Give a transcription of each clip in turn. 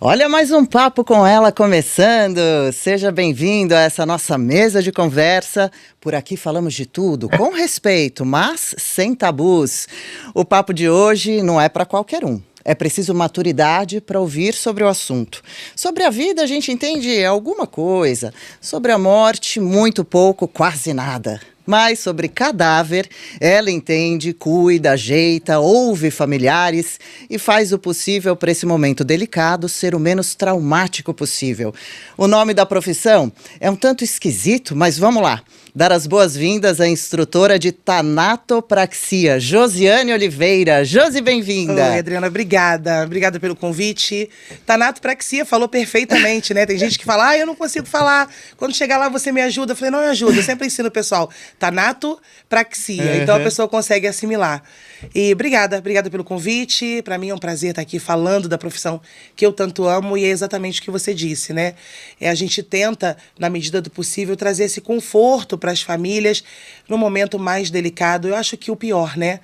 Olha, mais um papo com ela começando. Seja bem-vindo a essa nossa mesa de conversa. Por aqui falamos de tudo, com respeito, mas sem tabus. O papo de hoje não é para qualquer um. É preciso maturidade para ouvir sobre o assunto. Sobre a vida a gente entende alguma coisa. Sobre a morte, muito pouco, quase nada. Mas sobre cadáver, ela entende, cuida, ajeita, ouve familiares e faz o possível para esse momento delicado ser o menos traumático possível. O nome da profissão é um tanto esquisito, mas vamos lá. Dar as boas-vindas à instrutora de tanatopraxia, Josiane Oliveira. Josi, bem-vinda. Oi, Adriana, obrigada. Obrigada pelo convite. Tanatopraxia, falou perfeitamente, né? Tem gente que fala, eu não consigo falar. Quando chegar lá, você me ajuda. Eu falei, não, eu ajudo. Eu sempre ensino o pessoal. Tanatopraxia. Então a pessoa consegue assimilar. E obrigada pelo convite. Para mim é um prazer estar aqui falando da profissão que eu tanto amo e é exatamente o que você disse, né? A gente tenta, na medida do possível, trazer esse conforto para as famílias no momento mais delicado. Eu acho que o pior, né?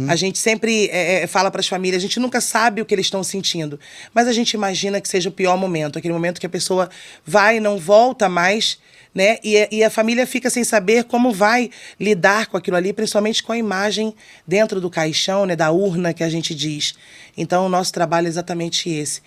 A gente sempre fala para as famílias, a gente nunca sabe o que eles estão sentindo, mas a gente imagina que seja o pior momento, aquele momento que a pessoa vai e não volta mais, né? E a família fica sem saber como vai lidar com aquilo ali, principalmente com a imagem dentro do caixão, né? Da urna que a gente diz. Então, o nosso trabalho é exatamente esse.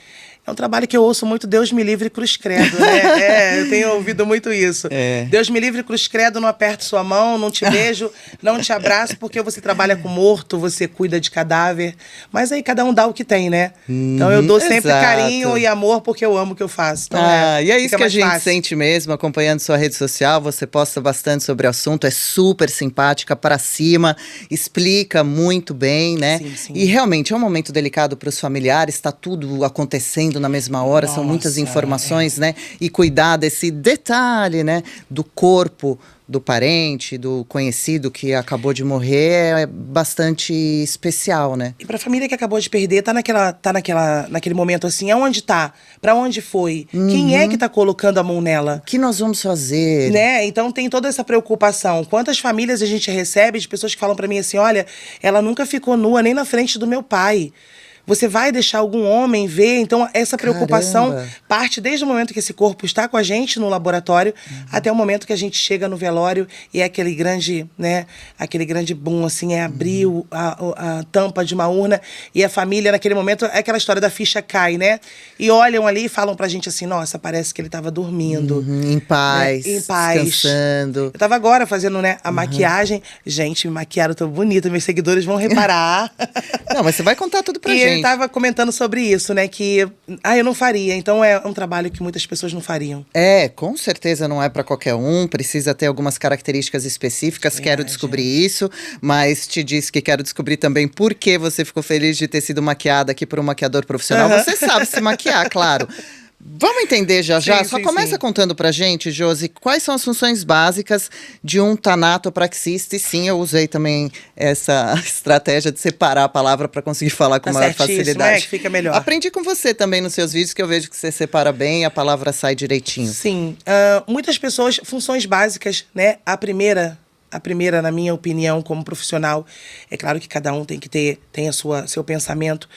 É um trabalho que eu ouço muito, Deus me livre, cruz credo, né? Eu tenho ouvido muito isso. Deus me livre, cruz credo, não aperto sua mão, não te beijo, não te abraço, porque você trabalha com morto, você cuida de cadáver. Mas aí cada um dá o que tem, né? Então eu dou sempre carinho e amor porque eu amo o que eu faço. Então, e é isso que a gente fácil. sente mesmo, acompanhando sua rede social. Você posta bastante sobre o assunto, é super simpática, pra cima, explica muito bem, né? Sim. E realmente é um momento delicado para os familiares, está tudo acontecendo na mesma hora, são muitas informações, né? E cuidar desse detalhe, né? Do corpo do parente, do conhecido que acabou de morrer é bastante especial, né? E pra família que acabou de perder, tá naquele momento assim, aonde tá? Pra onde foi? Quem é que tá colocando a mão nela? O que nós vamos fazer? Né? Então tem toda essa preocupação. Quantas famílias a gente recebe de pessoas que falam pra mim assim, olha, ela nunca ficou nua nem na frente do meu pai. Você vai deixar algum homem ver? Então, essa preocupação parte desde o momento que esse corpo está com a gente no laboratório até o momento que a gente chega no velório e é aquele grande, né? Aquele grande boom, assim, é abrir a tampa de uma urna e a família, naquele momento, é aquela história da ficha cai, né? E olham ali e falam pra gente assim, nossa, parece que ele estava dormindo. Em paz, né? Em paz. descansando. Eu tava agora fazendo, né, a maquiagem. Gente, me maquiaram, tô bonita, meus seguidores vão reparar. Não, mas você vai contar tudo pra gente. Ele estava comentando sobre isso, né? Que eu não faria. Então é um trabalho que muitas pessoas não fariam. Com certeza não é para qualquer um. Precisa ter algumas características específicas. Quero descobrir isso, mas te disse que quero descobrir também por que você ficou feliz de ter sido maquiada aqui por um maquiador profissional. Você sabe se maquiar, claro. Vamos entender já. Só começa contando pra gente, Josi, quais são as funções básicas de um tanatopraxista. E sim, eu usei também essa estratégia de separar a palavra para conseguir falar com maior facilidade. Que fica melhor. Aprendi com você também nos seus vídeos, que eu vejo que você separa bem e a palavra sai direitinho. Sim. Muitas pessoas, funções básicas, né? A primeira, na minha opinião, como profissional, é claro que cada um tem seu pensamento,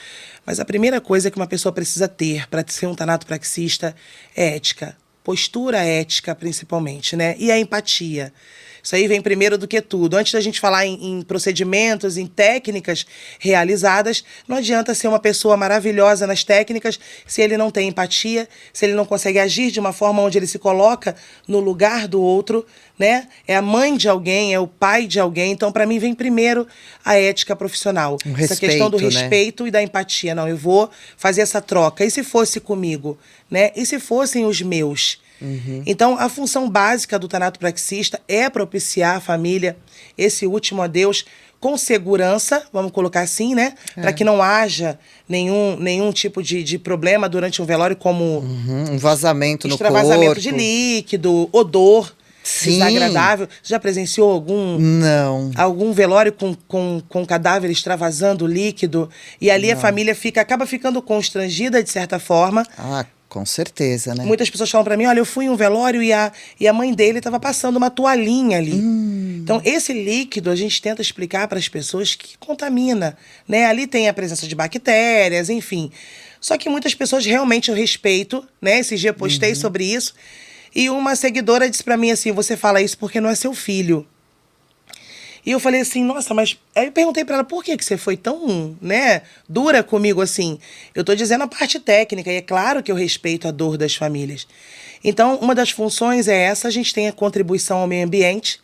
mas a primeira coisa que uma pessoa precisa ter para ser um tanatopraxista é ética, postura ética principalmente, né? E a empatia. Isso aí vem primeiro do que tudo. Antes da gente falar em procedimentos, em técnicas realizadas, não adianta ser uma pessoa maravilhosa nas técnicas se ele não tem empatia, se ele não consegue agir de uma forma onde ele se coloca no lugar do outro, né? É a mãe de alguém, é o pai de alguém. Então, para mim, vem primeiro a ética profissional. Essa questão do respeito, né? E da empatia. Não, eu vou fazer essa troca. E se fosse comigo, né? E se fossem os meus? Então, a função básica do tanatopraxista é propiciar a família esse último adeus com segurança, vamos colocar assim, né? Para que não haja nenhum tipo de problema durante um velório, como um vazamento no corpo, extravasamento de líquido, odor desagradável. Você já presenciou algum velório com cadáver extravasando líquido? E ali a família acaba ficando constrangida, de certa forma. Com certeza, né? Muitas pessoas falam pra mim, olha, eu fui em um velório e a mãe dele estava passando uma toalhinha ali. Então, esse líquido, a gente tenta explicar para as pessoas que contamina, né? Ali tem a presença de bactérias, enfim. Só que muitas pessoas realmente eu respeito, né? Esse dia eu postei sobre isso. E uma seguidora disse pra mim assim, você fala isso porque não é seu filho. E eu falei assim, nossa, mas... Aí eu perguntei pra ela, por que você foi tão, né, dura comigo assim? Eu tô dizendo a parte técnica, e é claro que eu respeito a dor das famílias. Então, uma das funções é essa, a gente tem a contribuição ao meio ambiente,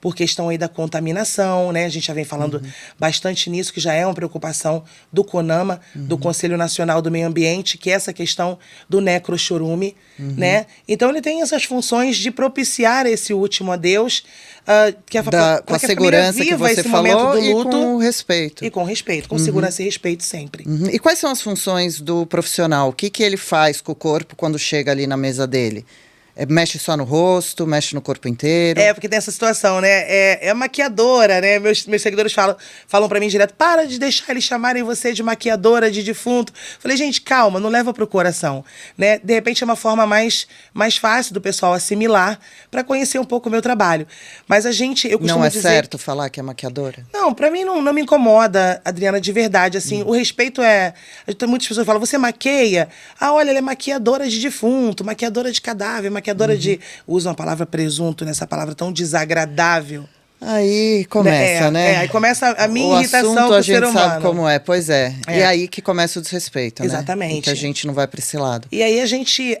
por questão aí da contaminação, né? A gente já vem falando bastante nisso, que já é uma preocupação do CONAMA, do Conselho Nacional do Meio Ambiente, que é essa questão do necrochorume, né? Então ele tem essas funções de propiciar esse último adeus, com a segurança que você falou e com respeito. E com respeito, com segurança e respeito sempre. E quais são as funções do profissional? O que ele faz com o corpo quando chega ali na mesa dele? Mexe só no rosto, mexe no corpo inteiro? Porque tem essa situação, né? É maquiadora, né? Meus seguidores falam pra mim direto, para de deixar eles chamarem você de maquiadora, de defunto. Falei, gente, calma, não leva pro coração, né? De repente é uma forma mais fácil do pessoal assimilar pra conhecer um pouco o meu trabalho. Mas eu costumo não é dizer... certo falar que é maquiadora? Não, pra mim não me incomoda, Adriana, de verdade, assim, o respeito é... Muitas pessoas falam, você maqueia? Ah, olha, ela é maquiadora de defunto, maquiadora de cadáver, maquiadora de... Usam a palavra presunto, nessa palavra tão desagradável. Aí começa, né? Aí começa a minha irritação com o ser humano. O assunto a gente sabe como é, pois é. E aí que começa o desrespeito, né? Exatamente. E que a gente não vai pra esse lado. E aí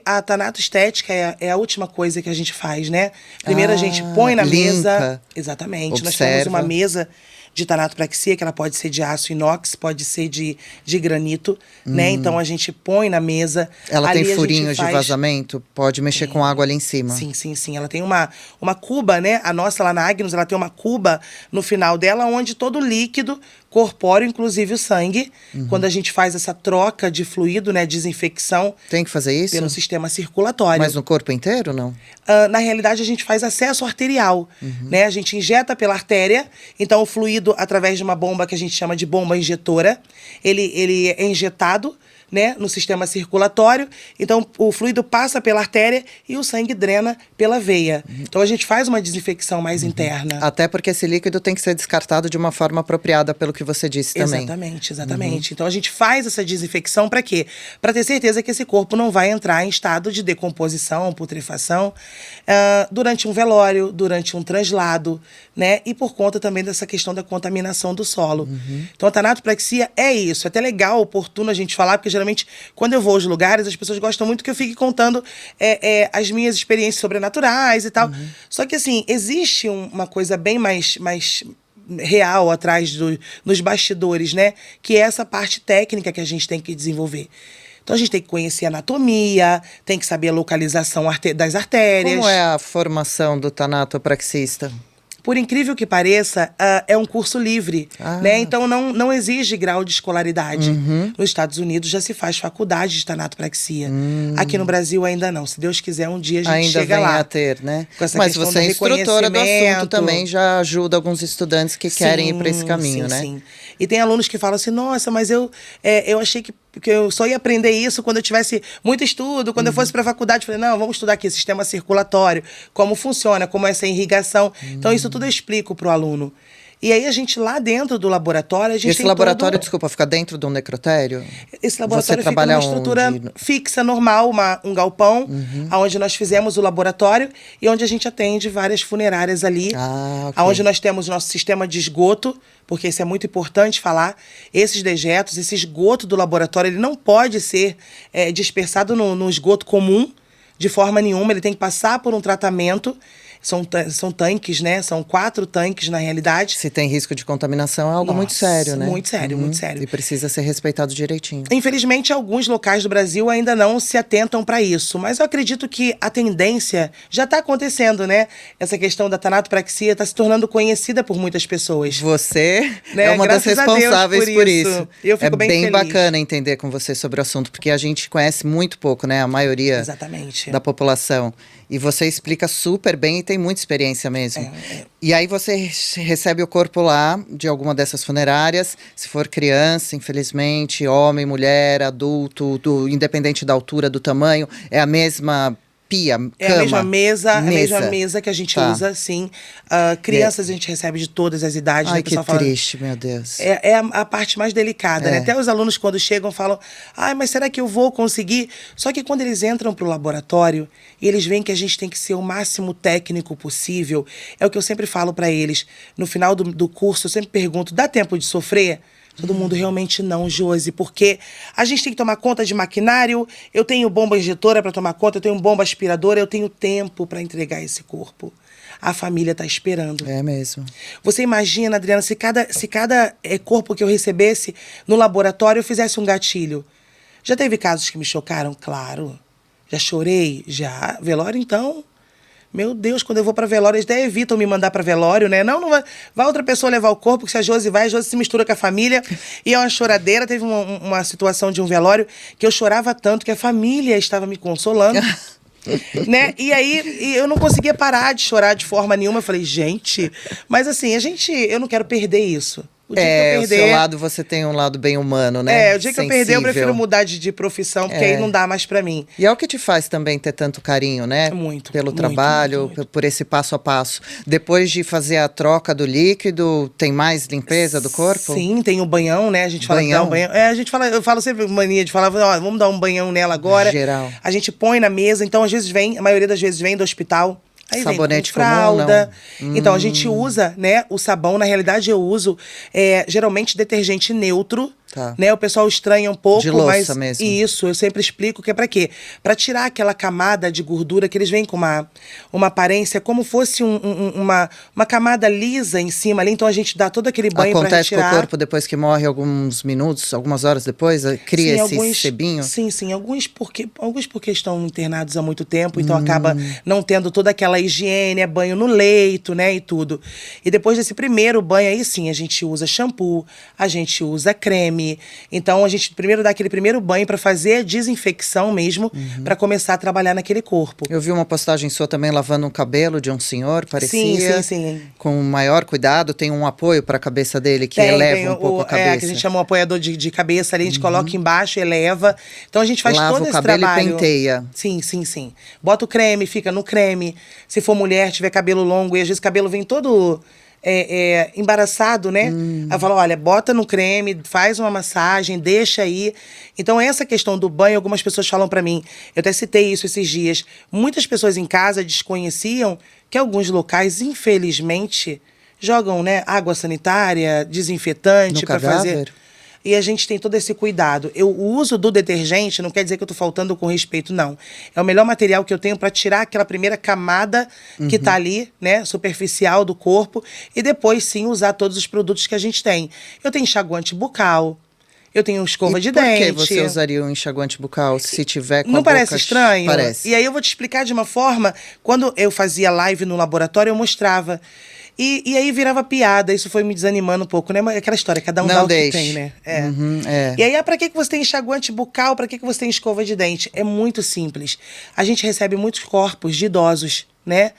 a Thanato Estética é a última coisa que a gente faz, né? Primeiro a gente põe na mesa... Exatamente. Observa. Nós temos uma mesa de tanatopraxia, que ela pode ser de aço inox, pode ser de granito, né? Então a gente põe na mesa. Ela tem furinhos de vazamento? Pode mexer com água ali em cima? Sim. Ela tem uma cuba, né? A nossa lá na Agnus, ela tem uma cuba no final dela, onde todo o líquido corpóreo, inclusive o sangue, quando a gente faz essa troca de fluido, né? Desinfecção. Tem que fazer isso? Pelo sistema circulatório. Mas no corpo inteiro, não? Na realidade, a gente faz acesso arterial, né? A gente injeta pela artéria, então o fluido, através de uma bomba que a gente chama de bomba injetora, ele é injetado, né, no sistema circulatório, então o fluido passa pela artéria e o sangue drena pela veia. Então a gente faz uma desinfecção mais interna. Até porque esse líquido tem que ser descartado de uma forma apropriada, pelo que você disse também. Exatamente. Então a gente faz essa desinfecção para quê? Para ter certeza que esse corpo não vai entrar em estado de decomposição, putrefação, durante um velório, durante um translado, né? E por conta também dessa questão da contaminação do solo. Então a tanatopraxia é isso. É até legal, oportuno a gente falar, porque geralmente quando eu vou aos lugares, as pessoas gostam muito que eu fique contando as minhas experiências sobrenaturais e tal. Só que assim, existe uma coisa bem mais real atrás nos bastidores, né? Que é essa parte técnica que a gente tem que desenvolver. Então a gente tem que conhecer a anatomia, tem que saber a localização das artérias. Como é a formação do tanatopraxista? Por incrível que pareça, é um curso livre, né? Então não exige grau de escolaridade. Nos Estados Unidos já se faz faculdade de tanatopraxia. Aqui no Brasil ainda não. Se Deus quiser, um dia a gente chega lá. Ainda vem a ter, né? Mas você é instrutora do assunto também, já ajuda alguns estudantes que querem ir para esse caminho, né? Sim. E tem alunos que falam assim, nossa, mas eu achei que eu só ia aprender isso quando eu tivesse muito estudo, quando eu fosse para a faculdade. Eu falei, não, vamos estudar aqui sistema circulatório, como funciona, como é essa irrigação. Então, isso tudo eu explico para o aluno. E aí, a gente lá dentro do laboratório, a gente Esse laboratório, desculpa, fica dentro de um necrotério? Esse laboratório fica numa estrutura fixa, normal, um galpão, onde nós fizemos o laboratório e onde a gente atende várias funerárias ali. Onde nós temos o nosso sistema de esgoto, porque isso é muito importante falar. Esses dejetos, esse esgoto do laboratório, ele não pode ser dispersado no esgoto comum, de forma nenhuma. Ele tem que passar por um tratamento. São tanques, né? São 4 tanques, na realidade. Se tem risco de contaminação, é algo muito sério, né? Muito sério, muito sério. E precisa ser respeitado direitinho. Infelizmente, alguns locais do Brasil ainda não se atentam para isso. Mas eu acredito que a tendência já está acontecendo, né? Essa questão da tanatopraxia está se tornando conhecida por muitas pessoas. Você é uma das responsáveis por isso. Eu fico bem feliz. É bem bacana entender com você sobre o assunto, porque a gente conhece muito pouco, né? A maioria da população. E você explica super bem e tem muita experiência mesmo. E aí você recebe o corpo lá de alguma dessas funerárias, se for criança, infelizmente, homem, mulher, adulto, independente da altura, do tamanho, é a mesma pia, É cama? a mesma mesa, a mesma mesa que a gente Tá. usa, sim. Crianças a gente recebe de todas as idades, Ai, né? O que pessoal fala, triste, meu Deus. é a parte mais delicada, né? É. Até os alunos, quando chegam, falam: ai, mas será que eu vou conseguir? Só que quando eles entram pro laboratório e eles veem que a gente tem que ser o máximo técnico possível, é o que eu sempre falo para eles. No final do curso, eu sempre pergunto: dá tempo de sofrer? Todo mundo realmente não, Josi, porque a gente tem que tomar conta de maquinário, eu tenho bomba injetora para tomar conta, eu tenho bomba aspiradora, eu tenho tempo para entregar esse corpo. A família está esperando. É mesmo. Você imagina, Adriana, se cada corpo que eu recebesse no laboratório eu fizesse um gatilho. Já teve casos que me chocaram? Claro. Já chorei? Já. Velório, então? Meu Deus, quando eu vou para velório, eles até evitam me mandar para velório, né? Não vai, vai outra pessoa levar o corpo, que se a Josi vai, a Josi se mistura com a família. E é uma choradeira. Teve uma situação de um velório que eu chorava tanto que a família estava me consolando. Né? E aí eu não conseguia parar de chorar de forma nenhuma. Eu falei, gente, mas assim, eu não quero perder isso. O dia que eu perder, o seu lado, você tem um lado bem humano, né? o dia que eu perder, eu prefiro mudar de profissão, porque aí não dá mais pra mim. E é o que te faz também ter tanto carinho, né? Muito. Pelo muito, trabalho, muito, muito. por esse passo a passo. Depois de fazer a troca do líquido, tem mais limpeza do corpo? Sim, tem o banhão, né? A gente fala que dá Banhão? um banhão. A gente fala, eu falo sempre mania de falar, ó, vamos dar um banhão nela agora. Geral. A gente põe na mesa, então às vezes a maioria das vezes vem do hospital. Aí Sabonete vem com fralda. comum, não? Então a gente usa, né, o sabão. Na realidade eu uso geralmente detergente neutro. Tá. Né, o pessoal estranha um pouco, De louça mas mesmo. isso, eu sempre explico que é pra quê? Pra tirar aquela camada de gordura que eles vêm com uma aparência como fosse uma camada lisa em cima ali, então a gente dá todo aquele banho pra Acontece retirar. com o corpo depois que morre alguns minutos, algumas horas depois, cria esse sebinho? Sim, alguns porque estão internados há muito tempo, então acaba não tendo toda aquela higiene, banho no leito, né, e tudo. E depois desse primeiro banho aí sim, a gente usa shampoo, a gente usa creme. Então a gente primeiro dá aquele primeiro banho para fazer a desinfecção mesmo, para começar a trabalhar naquele corpo. Eu vi uma postagem sua também lavando o cabelo de um senhor, parecia. Sim. Com maior cuidado, tem um apoio para a cabeça dele que eleva um pouco a cabeça. Que a gente chama um apoiador de cabeça ali, a gente coloca embaixo, eleva. Então a gente faz Lava todo esse o cabelo trabalho. e penteia. Sim. Bota o creme, fica no creme. Se for mulher, tiver cabelo longo, e às vezes o cabelo vem todo embaraçado, né? Aí eu falo, olha, bota no creme, faz uma massagem, deixa aí. Então essa questão do banho, algumas pessoas falam pra mim, eu até citei isso esses dias, muitas pessoas em casa desconheciam que alguns locais, infelizmente, jogam, né, água sanitária, desinfetante para fazer. E a gente tem todo esse cuidado. O uso do detergente não quer dizer que eu tô faltando com respeito, não. É o melhor material que eu tenho para tirar aquela primeira camada que tá ali, né, superficial do corpo, e depois sim usar todos os produtos que a gente tem. Eu tenho enxaguante bucal, eu tenho escova de dente. Por que você usaria um enxaguante bucal se tiver com Não a boca... parece estranho? Parece. E aí eu vou te explicar de uma forma, quando eu fazia live no laboratório, eu mostrava. E aí virava piada, isso foi me desanimando um pouco, né? Mas aquela história, cada um dá o que tem, né? E aí, pra que você tem enxaguante bucal? Pra que você tem escova de dente? É muito simples. A gente recebe muitos corpos de idosos, né?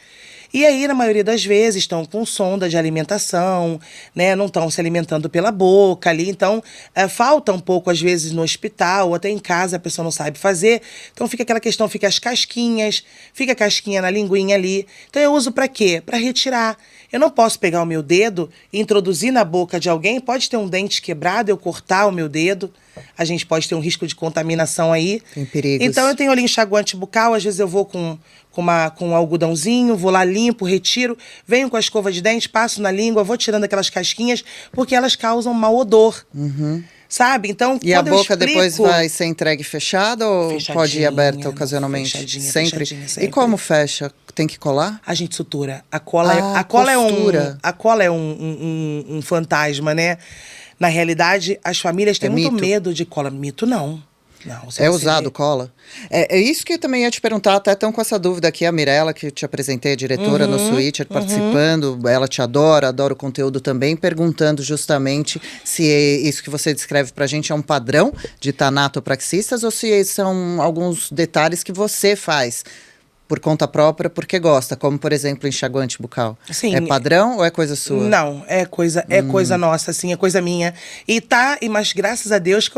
E aí, na maioria das vezes, estão com sonda de alimentação, né? Não estão se alimentando pela boca ali. Então, falta um pouco, às vezes, no hospital, ou até em casa, a pessoa não sabe fazer. Então, fica aquela questão, fica as casquinhas, fica a casquinha na linguinha ali. Então, eu uso pra quê? Pra retirar. Eu não posso pegar o meu dedo e introduzir na boca de alguém. Pode ter um dente quebrado, eu cortar o meu dedo. A gente pode ter um risco de contaminação aí. Tem perigos. Então, eu tenho ali enxaguante bucal. Às vezes, eu vou com um algodãozinho, vou lá, limpo, retiro. Venho com a escova de dente, passo na língua, vou tirando aquelas casquinhas, porque elas causam mau odor. Sabe? Então, e a boca depois vai ser entregue fechada ou pode ir aberta ocasionalmente? Sempre. Fechadinha. E como fecha? Tem que colar? A gente sutura. A cola é um fantasma, né? Na realidade, as famílias têm muito medo de cola. Mito não. Não, é usado cola? É isso que eu também ia te perguntar, até estão com essa dúvida aqui, a Mirella, que eu te apresentei, a diretora no Switcher, participando, ela te adora o conteúdo também, perguntando justamente se isso que você descreve pra gente é um padrão de tanatopraxistas ou se são alguns detalhes que você faz. por conta própria porque gosta, como por exemplo enxaguante bucal. Sim. É padrão ou é coisa sua? Não, é coisa nossa, assim, é coisa minha. Mas graças a Deus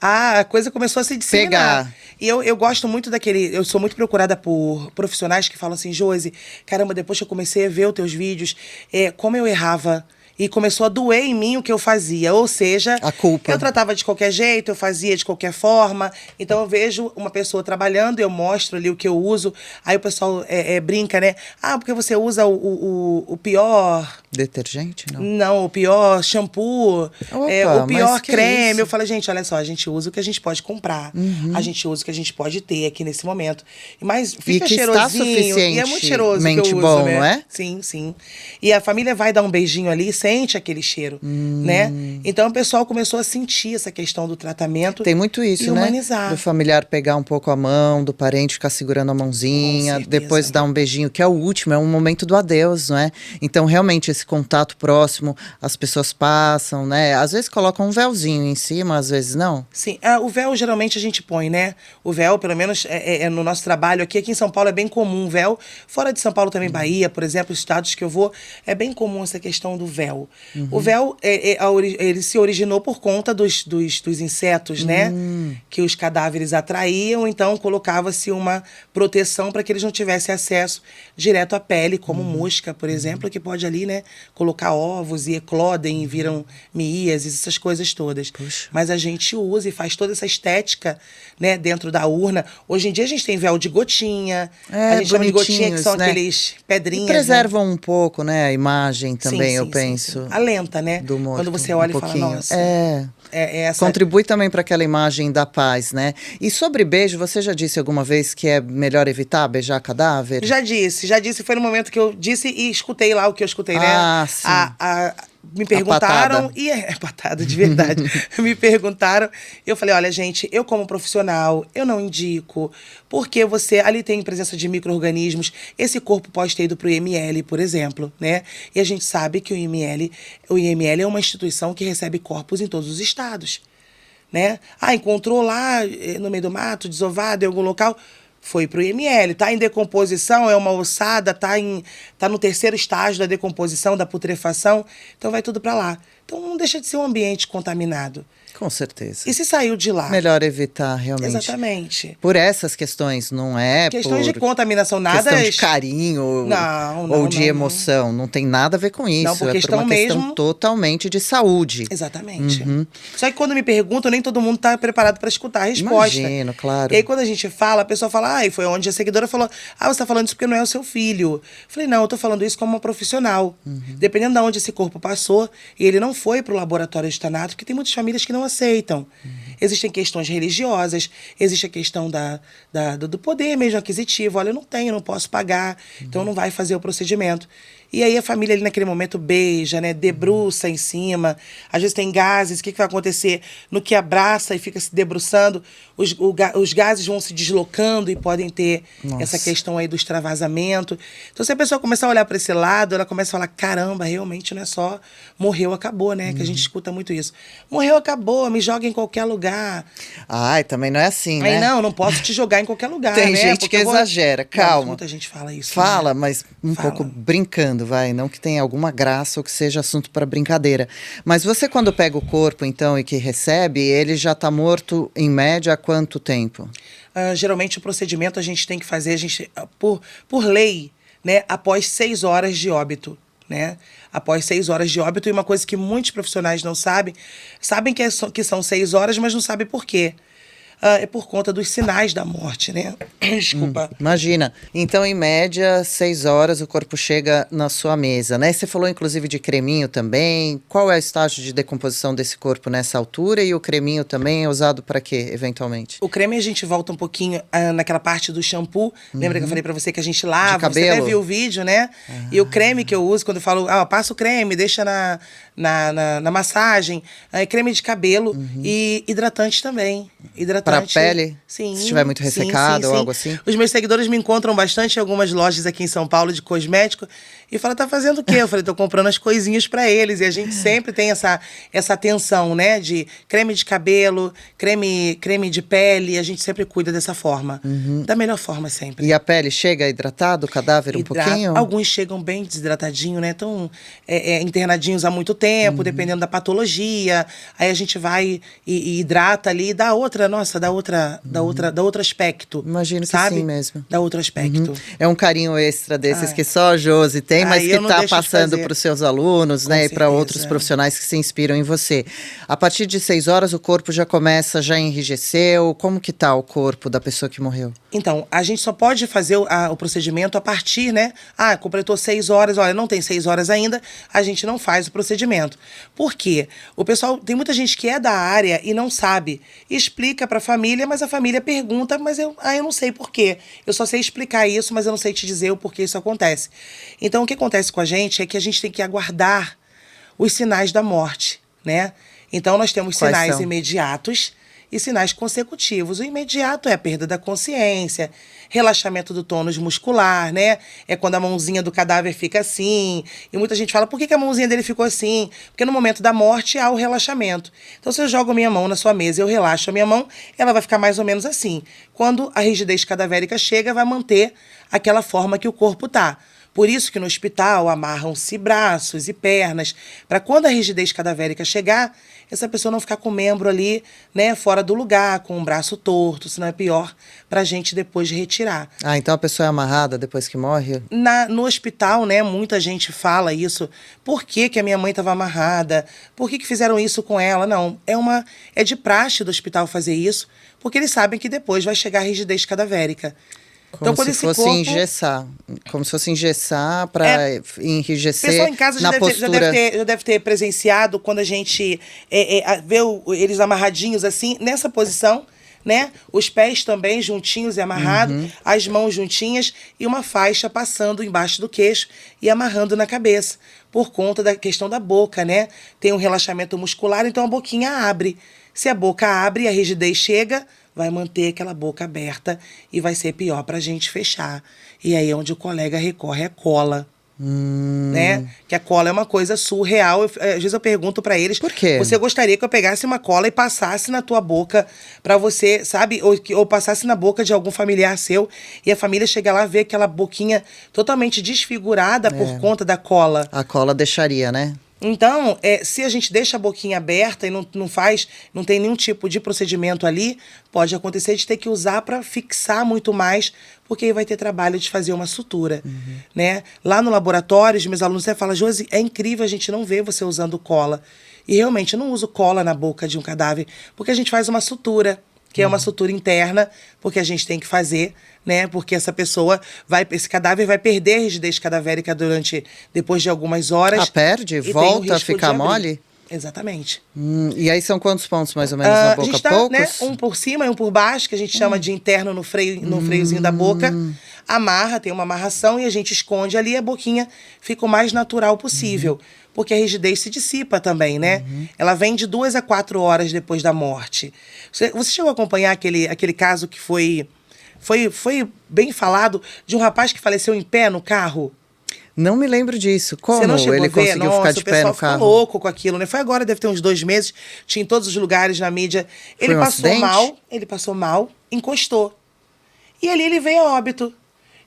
a coisa começou a se disseminar. Pegar. E eu gosto muito eu sou muito procurada por profissionais que falam assim, Josi, caramba, depois que eu comecei a ver os teus vídeos, como eu errava. E começou a doer em mim o que eu fazia. Ou seja, a culpa. Eu tratava de qualquer jeito, eu fazia de qualquer forma. Então eu vejo uma pessoa trabalhando, eu mostro ali o que eu uso. Aí o pessoal brinca, né? Ah, porque você usa o pior... Detergente, não? Não, o pior shampoo, Opa, o pior creme. isso? Eu falo, gente, olha só, a gente usa o que a gente pode comprar. A gente usa o que a gente pode ter aqui nesse momento. Mas fica que cheirosinho. Está E é muito cheiroso que eu uso, bom, né? não é? Sim, sim. E a família vai dar um beijinho ali e sente aquele cheiro, né? Então o pessoal começou a sentir essa questão do tratamento. Tem muito isso, e humanizar. Do familiar pegar um pouco a mão, do parente ficar segurando a mãozinha, depois dar um beijinho, que é o último, é um momento do adeus, não é? Então, realmente, esse contato próximo, as pessoas passam, né? Às vezes colocam um véuzinho em cima, às vezes não. Sim, o véu geralmente a gente põe, né? O véu, pelo menos no nosso trabalho aqui em São Paulo é bem comum o véu. Fora de São Paulo também, Bahia, por exemplo, os estados que eu vou, é bem comum essa questão do véu. O véu, ele se originou por conta dos insetos, né? Que os cadáveres atraíam, então colocava-se uma proteção para que eles não tivessem acesso direto à pele, como mosca, por exemplo, que pode ali, né, colocar ovos e eclodem e viram miíases, essas coisas todas. Puxa. Mas a gente usa e faz toda essa estética, né, dentro da urna. Hoje em dia a gente tem véu de gotinha, a gente chama de gotinha, que são aqueles pedrinhas. E preservam um pouco, né, a imagem também, sim, eu penso. Sim. Alenta, né? Do morto, quando você olha um e fala, nossa. Essa... Contribui também para aquela imagem da paz, né? E sobre beijo, você já disse alguma vez que é melhor evitar beijar cadáver? Já disse. Foi no momento que eu disse e escutei lá o que eu escutei, né? Ah, sim. Me perguntaram, e patada de verdade. Me perguntaram, eu falei, olha, gente, eu como profissional, eu não indico, porque você ali tem presença de micro-organismos, esse corpo pode ter ido pro IML, por exemplo, né? E a gente sabe que o IML é uma instituição que recebe corpos em todos os estados, né? Encontrou lá no meio do mato, desovado, em algum local, foi pro IML, tá em decomposição, é uma ossada, tá no terceiro estágio da decomposição, da putrefação, então vai tudo para lá. Então não deixa de ser um ambiente contaminado. Com certeza. E se saiu de lá? Melhor evitar, realmente. Exatamente. Por essas questões, não é questões por de contaminação, nada... questão de carinho ou de emoção. Não tem nada a ver com isso. Não, por por uma questão totalmente de saúde. Exatamente. Só que quando me perguntam, nem todo mundo está preparado para escutar a resposta. Imagino, claro. E aí quando a gente fala, a pessoa fala, e foi onde a seguidora falou, você está falando isso porque não é o seu filho. Eu falei, não, eu estou falando isso como uma profissional. Dependendo de onde esse corpo passou, e ele não foi para o laboratório de tanato, porque tem muitas famílias que não aceitam. Existem questões religiosas, existe a questão do poder mesmo aquisitivo. Olha, eu não tenho, não posso pagar, então não vai fazer o procedimento. E aí a família ali naquele momento beija, né, debruça em cima. Às vezes tem gases, o que vai acontecer? No que abraça e fica se debruçando, os gases vão se deslocando e podem ter essa questão aí do extravasamento. Então se a pessoa começar a olhar para esse lado, ela começa a falar, caramba, realmente não é só morreu, acabou, né? Que a gente escuta muito isso. Morreu, acabou, me joga em qualquer lugar. Ai, também não é assim, né? Aí não posso te jogar em qualquer lugar, tem né? gente que exagera, calma. Muita gente fala isso. Fala, né? mas pouco brincando, vai. Não que tenha alguma graça ou que seja assunto para brincadeira. Mas você, quando pega o corpo, então, e que recebe, ele já está morto, em média, há quanto tempo? Geralmente, o procedimento a gente tem que fazer, por lei, né, após 6 horas de óbito. Né? Após 6 horas de óbito, e uma coisa que muitos profissionais não sabem que são 6 horas, mas não sabem por quê. É por conta dos sinais da morte, né? Desculpa. Imagina. Então, em média, 6 horas o corpo chega na sua mesa, né? Você falou, inclusive, de creminho também. Qual é o estágio de decomposição desse corpo nessa altura? E o creminho também é usado para quê, eventualmente? O creme a gente volta um pouquinho naquela parte do shampoo. Lembra que eu falei para você que a gente lava? De cabelo. Você até viu o vídeo, né? E o creme que eu uso, quando eu falo, passa o creme, deixa na massagem, creme de cabelo e hidratante também. Hidratante. Pra pele? Sim. Se estiver muito ressecado ou algo assim? Os meus seguidores me encontram bastante em algumas lojas aqui em São Paulo de cosmético e falam, tá fazendo o quê? Eu falei, tô comprando as coisinhas pra eles. E a gente sempre tem essa atenção, né? De creme de cabelo, creme de pele. A gente sempre cuida dessa forma. Da melhor forma sempre. E a pele chega hidratado, o cadáver um pouquinho? Alguns chegam bem desidratadinhos, né? Estão internadinhos há muito tempo, dependendo da patologia. Aí a gente vai e hidrata ali e dá outro aspecto. Imagino que sabe? sim mesmo. Dá outro aspecto. É um carinho extra desses que só a Josi tem, mas que está passando para os seus alunos, né? E para outros profissionais que se inspiram em você. A partir de 6 horas, o corpo já já enrijeceu? Como que tá o corpo da pessoa que morreu? Então, a gente só pode fazer o procedimento a partir, né? Completou 6 horas, olha, não tem 6 horas ainda, a gente não faz o procedimento. Por quê? O pessoal, tem muita gente que é da área e não sabe. Explica para a família, mas a família pergunta, mas eu não sei por quê. Eu só sei explicar isso, mas eu não sei te dizer o porquê isso acontece. Então, o que acontece com a gente é que a gente tem que aguardar os sinais da morte, né? Então, nós temos sinais imediatos e sinais consecutivos. O imediato é a perda da consciência, relaxamento do tônus muscular, né? É quando a mãozinha do cadáver fica assim. E muita gente fala, por que a mãozinha dele ficou assim? Porque no momento da morte há o relaxamento. Então, se eu jogo a minha mão na sua mesa e eu relaxo a minha mão, ela vai ficar mais ou menos assim. Quando a rigidez cadavérica chega, vai manter aquela forma que o corpo tá. Por isso que no hospital amarram-se braços e pernas, para quando a rigidez cadavérica chegar, essa pessoa não ficar com o membro ali, né, fora do lugar, com o braço torto, senão é pior para a gente depois retirar. Então a pessoa é amarrada depois que morre? No hospital, né, muita gente fala isso. Por que a minha mãe estava amarrada? Por que fizeram isso com ela? Não, é de praxe do hospital fazer isso, porque eles sabem que depois vai chegar a rigidez cadavérica. Como se fosse engessar. Como se fosse engessar para enrijecer. O pessoal em casa já deve ter presenciado quando a gente vê eles amarradinhos assim, nessa posição, né? Os pés também juntinhos e amarrados, as mãos juntinhas e uma faixa passando embaixo do queixo e amarrando na cabeça. Por conta da questão da boca, né? Tem um relaxamento muscular, então a boquinha abre. Se a boca abre e a rigidez chega, vai manter aquela boca aberta e vai ser pior para a gente fechar. E aí é onde o colega recorre à cola. Né? Que a cola é uma coisa surreal. Às vezes eu pergunto para eles, por quê? Você gostaria que eu pegasse uma cola e passasse na tua boca para você, sabe? Ou passasse na boca de algum familiar seu e a família chega lá e vê aquela boquinha totalmente desfigurada por conta da cola. A cola deixaria, né? Então, se a gente deixa a boquinha aberta e não tem nenhum tipo de procedimento ali, pode acontecer de ter que usar para fixar muito mais, porque aí vai ter trabalho de fazer uma sutura, né? Lá no laboratório, os meus alunos falam, Josi, é incrível a gente não ver você usando cola. E realmente, eu não uso cola na boca de um cadáver, porque a gente faz uma sutura, que é uma sutura interna, porque a gente tem que fazer, né? Porque esse cadáver vai perder a rigidez cadavérica depois de algumas horas. Perde? Volta a ficar mole? Exatamente. E aí são quantos pontos mais ou menos na boca? A gente poucos? Né, um por cima e um por baixo, que a gente chama de interno no freiozinho da boca. Amarra, tem uma amarração e a gente esconde ali, a boquinha fica o mais natural possível. Porque a rigidez se dissipa também, né? Ela vem de 2 a 4 horas depois da morte. Você chegou a acompanhar aquele caso que foi bem falado, de um rapaz que faleceu em pé no carro? Não me lembro disso. Como Você não chegou ele a ver? conseguiu ficar de pé no carro? O pessoal ficou louco com aquilo, né? Foi agora, deve ter uns 2 meses, tinha em todos os lugares na mídia. Ele passou mal, encostou. E ali ele veio a óbito.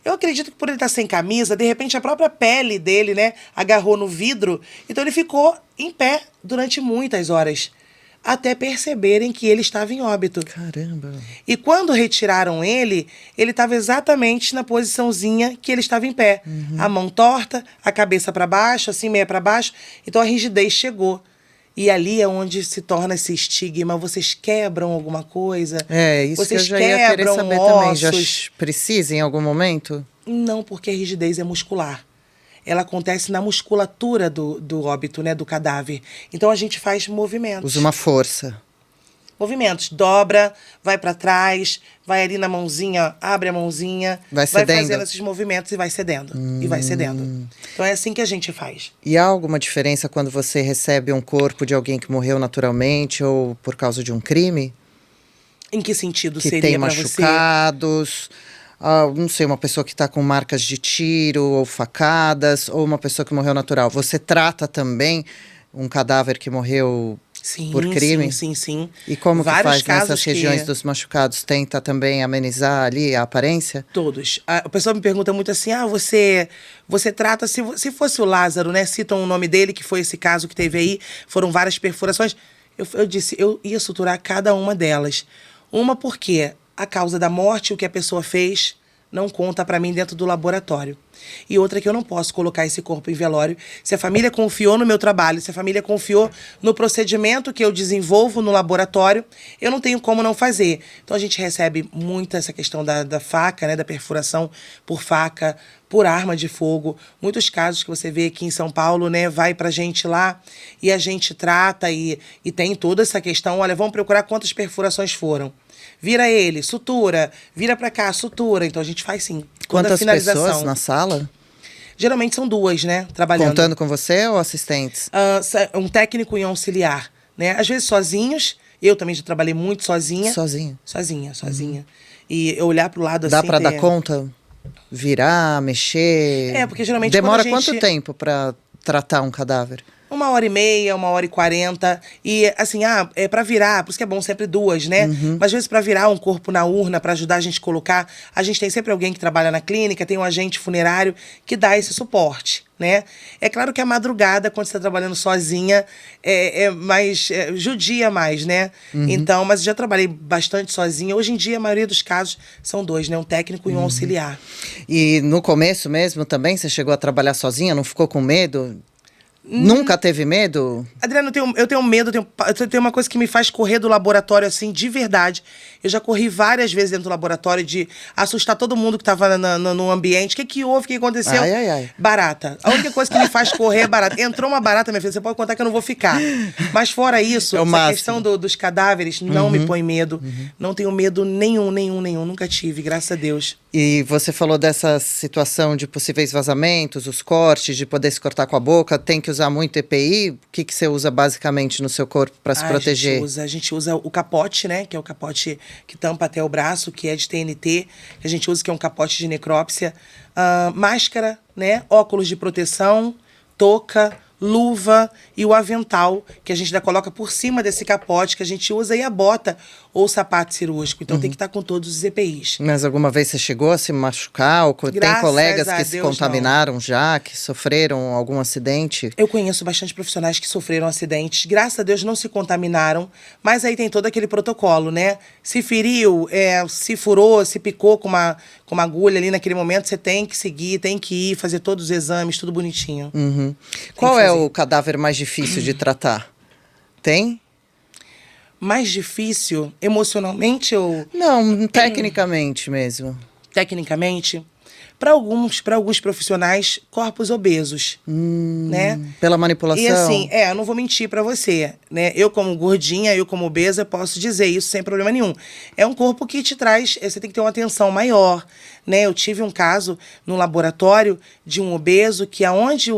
Eu acredito que por ele estar sem camisa, de repente a própria pele dele, né, agarrou no vidro, então ele ficou em pé durante muitas horas, até perceberem que ele estava em óbito. Caramba! E quando retiraram ele estava exatamente na posiçãozinha que ele estava em pé. A mão torta, a cabeça para baixo, assim, meia para baixo, então a rigidez chegou. E ali é onde se torna esse estigma. Vocês quebram alguma coisa? Isso vocês que eu já ia querer saber também. Já precisa em algum momento? Não, porque a rigidez é muscular. Ela acontece na musculatura do óbito, né, do cadáver. Então a gente faz movimento. Usa uma força. movimentos. Dobra, vai pra trás, vai ali na mãozinha, abre a mãozinha. Vai Vai cedendo? fazendo esses movimentos e vai cedendo. E vai cedendo. Então é assim que a gente faz. E há alguma diferença quando você recebe um corpo de alguém que morreu naturalmente ou por causa de um crime? Em que sentido Que seria tem pra você? machucados, não sei, uma pessoa que está com marcas de tiro ou facadas, ou uma pessoa que morreu natural. Você trata também um cadáver que morreu por crime? Sim. E como que Vários faz casos nessas regiões que... dos machucados? Tenta também amenizar ali a aparência? Todos. O pessoal me pergunta muito assim, você trata, se fosse o Lázaro, né, citam o nome dele, que foi esse caso que teve aí, foram várias perfurações, eu disse, eu ia suturar cada uma delas. Uma porque a causa da morte, o que a pessoa fez, não conta pra mim dentro do laboratório. E outra que eu não posso colocar esse corpo em velório. Se a família confiou no meu trabalho, se a família confiou no procedimento que eu desenvolvo no laboratório, eu não tenho como não fazer. Então a gente recebe muito essa questão da faca, né, da perfuração por faca, por arma de fogo. Muitos casos que você vê aqui em São Paulo, né, vai pra gente lá e a gente trata e tem toda essa questão, olha, vamos procurar quantas perfurações foram. Vira ele, sutura, vira pra cá, sutura. Então a gente faz sim. Toda a Quantas finalização. pessoas na sala? Geralmente são duas, né, trabalhando. Contando com você ou assistentes? Um técnico e um auxiliar, né? Às vezes sozinhos. Eu também já trabalhei muito sozinha. Sozinho. Sozinha. E eu olhar pro lado Dá assim... pra dar conta? Virar, mexer? Porque geralmente demora quando a gente... quanto tempo pra tratar um cadáver? 1h30, 1h40. E, assim, é pra virar, por isso que é bom sempre duas, né? Mas, às vezes, pra virar um corpo na urna, pra ajudar a gente a colocar, a gente tem sempre alguém que trabalha na clínica, tem um agente funerário que dá esse suporte, né? É claro que a madrugada, quando você tá trabalhando sozinha, judia mais, né? Então, mas já trabalhei bastante sozinha. Hoje em dia, a maioria dos casos são dois, né? Um técnico e um auxiliar. E no começo mesmo também, você chegou a trabalhar sozinha? Não ficou com medo? Nunca teve medo? Adriano, eu tenho medo, eu tenho uma coisa que me faz correr do laboratório, assim, de verdade. Eu já corri várias vezes dentro do laboratório de assustar todo mundo que tava no ambiente. O que houve? O que aconteceu? Ai. Barata. A única coisa que me faz correr é barata. Entrou uma barata, minha filha, você pode contar que eu não vou ficar. Mas fora isso, É o essa máximo. questão dos cadáveres não me põe medo. Não tenho medo nenhum. Nunca tive, graças a Deus. E você falou dessa situação de possíveis vazamentos, os cortes, de poder se cortar com a boca. Tem que usar muito EPI? O que você usa basicamente no seu corpo para se proteger? A gente usa o capote, né? Que é o capote que tampa até o braço, que é de TNT. Que a gente usa, que é um capote de necrópsia. Máscara, né? Óculos de proteção, touca, luva e o avental, que a gente ainda coloca por cima desse capote que a gente usa, e a bota ou o sapato cirúrgico. Então tem que estar com todos os EPIs. Mas alguma vez você chegou a se machucar? Ou tem Graças colegas a que se Deus, contaminaram já, que sofreram algum acidente? Eu conheço bastante profissionais que sofreram acidentes. Graças a Deus não se contaminaram, mas aí tem todo aquele protocolo, né? Se feriu, se furou, se picou com uma agulha ali naquele momento, você tem que seguir, tem que ir, fazer todos os exames, tudo bonitinho. Qual é o cadáver mais difícil de tratar? Tem? Mais difícil emocionalmente ou Não, tecnicamente mesmo. tecnicamente? Para alguns profissionais, corpos obesos, né? Pela manipulação? E assim, eu não vou mentir pra você, né? Eu como gordinha, eu como obesa, posso dizer isso sem problema nenhum. É um corpo que te traz, você tem que ter uma atenção maior, né? Eu tive um caso no laboratório de um obeso que aonde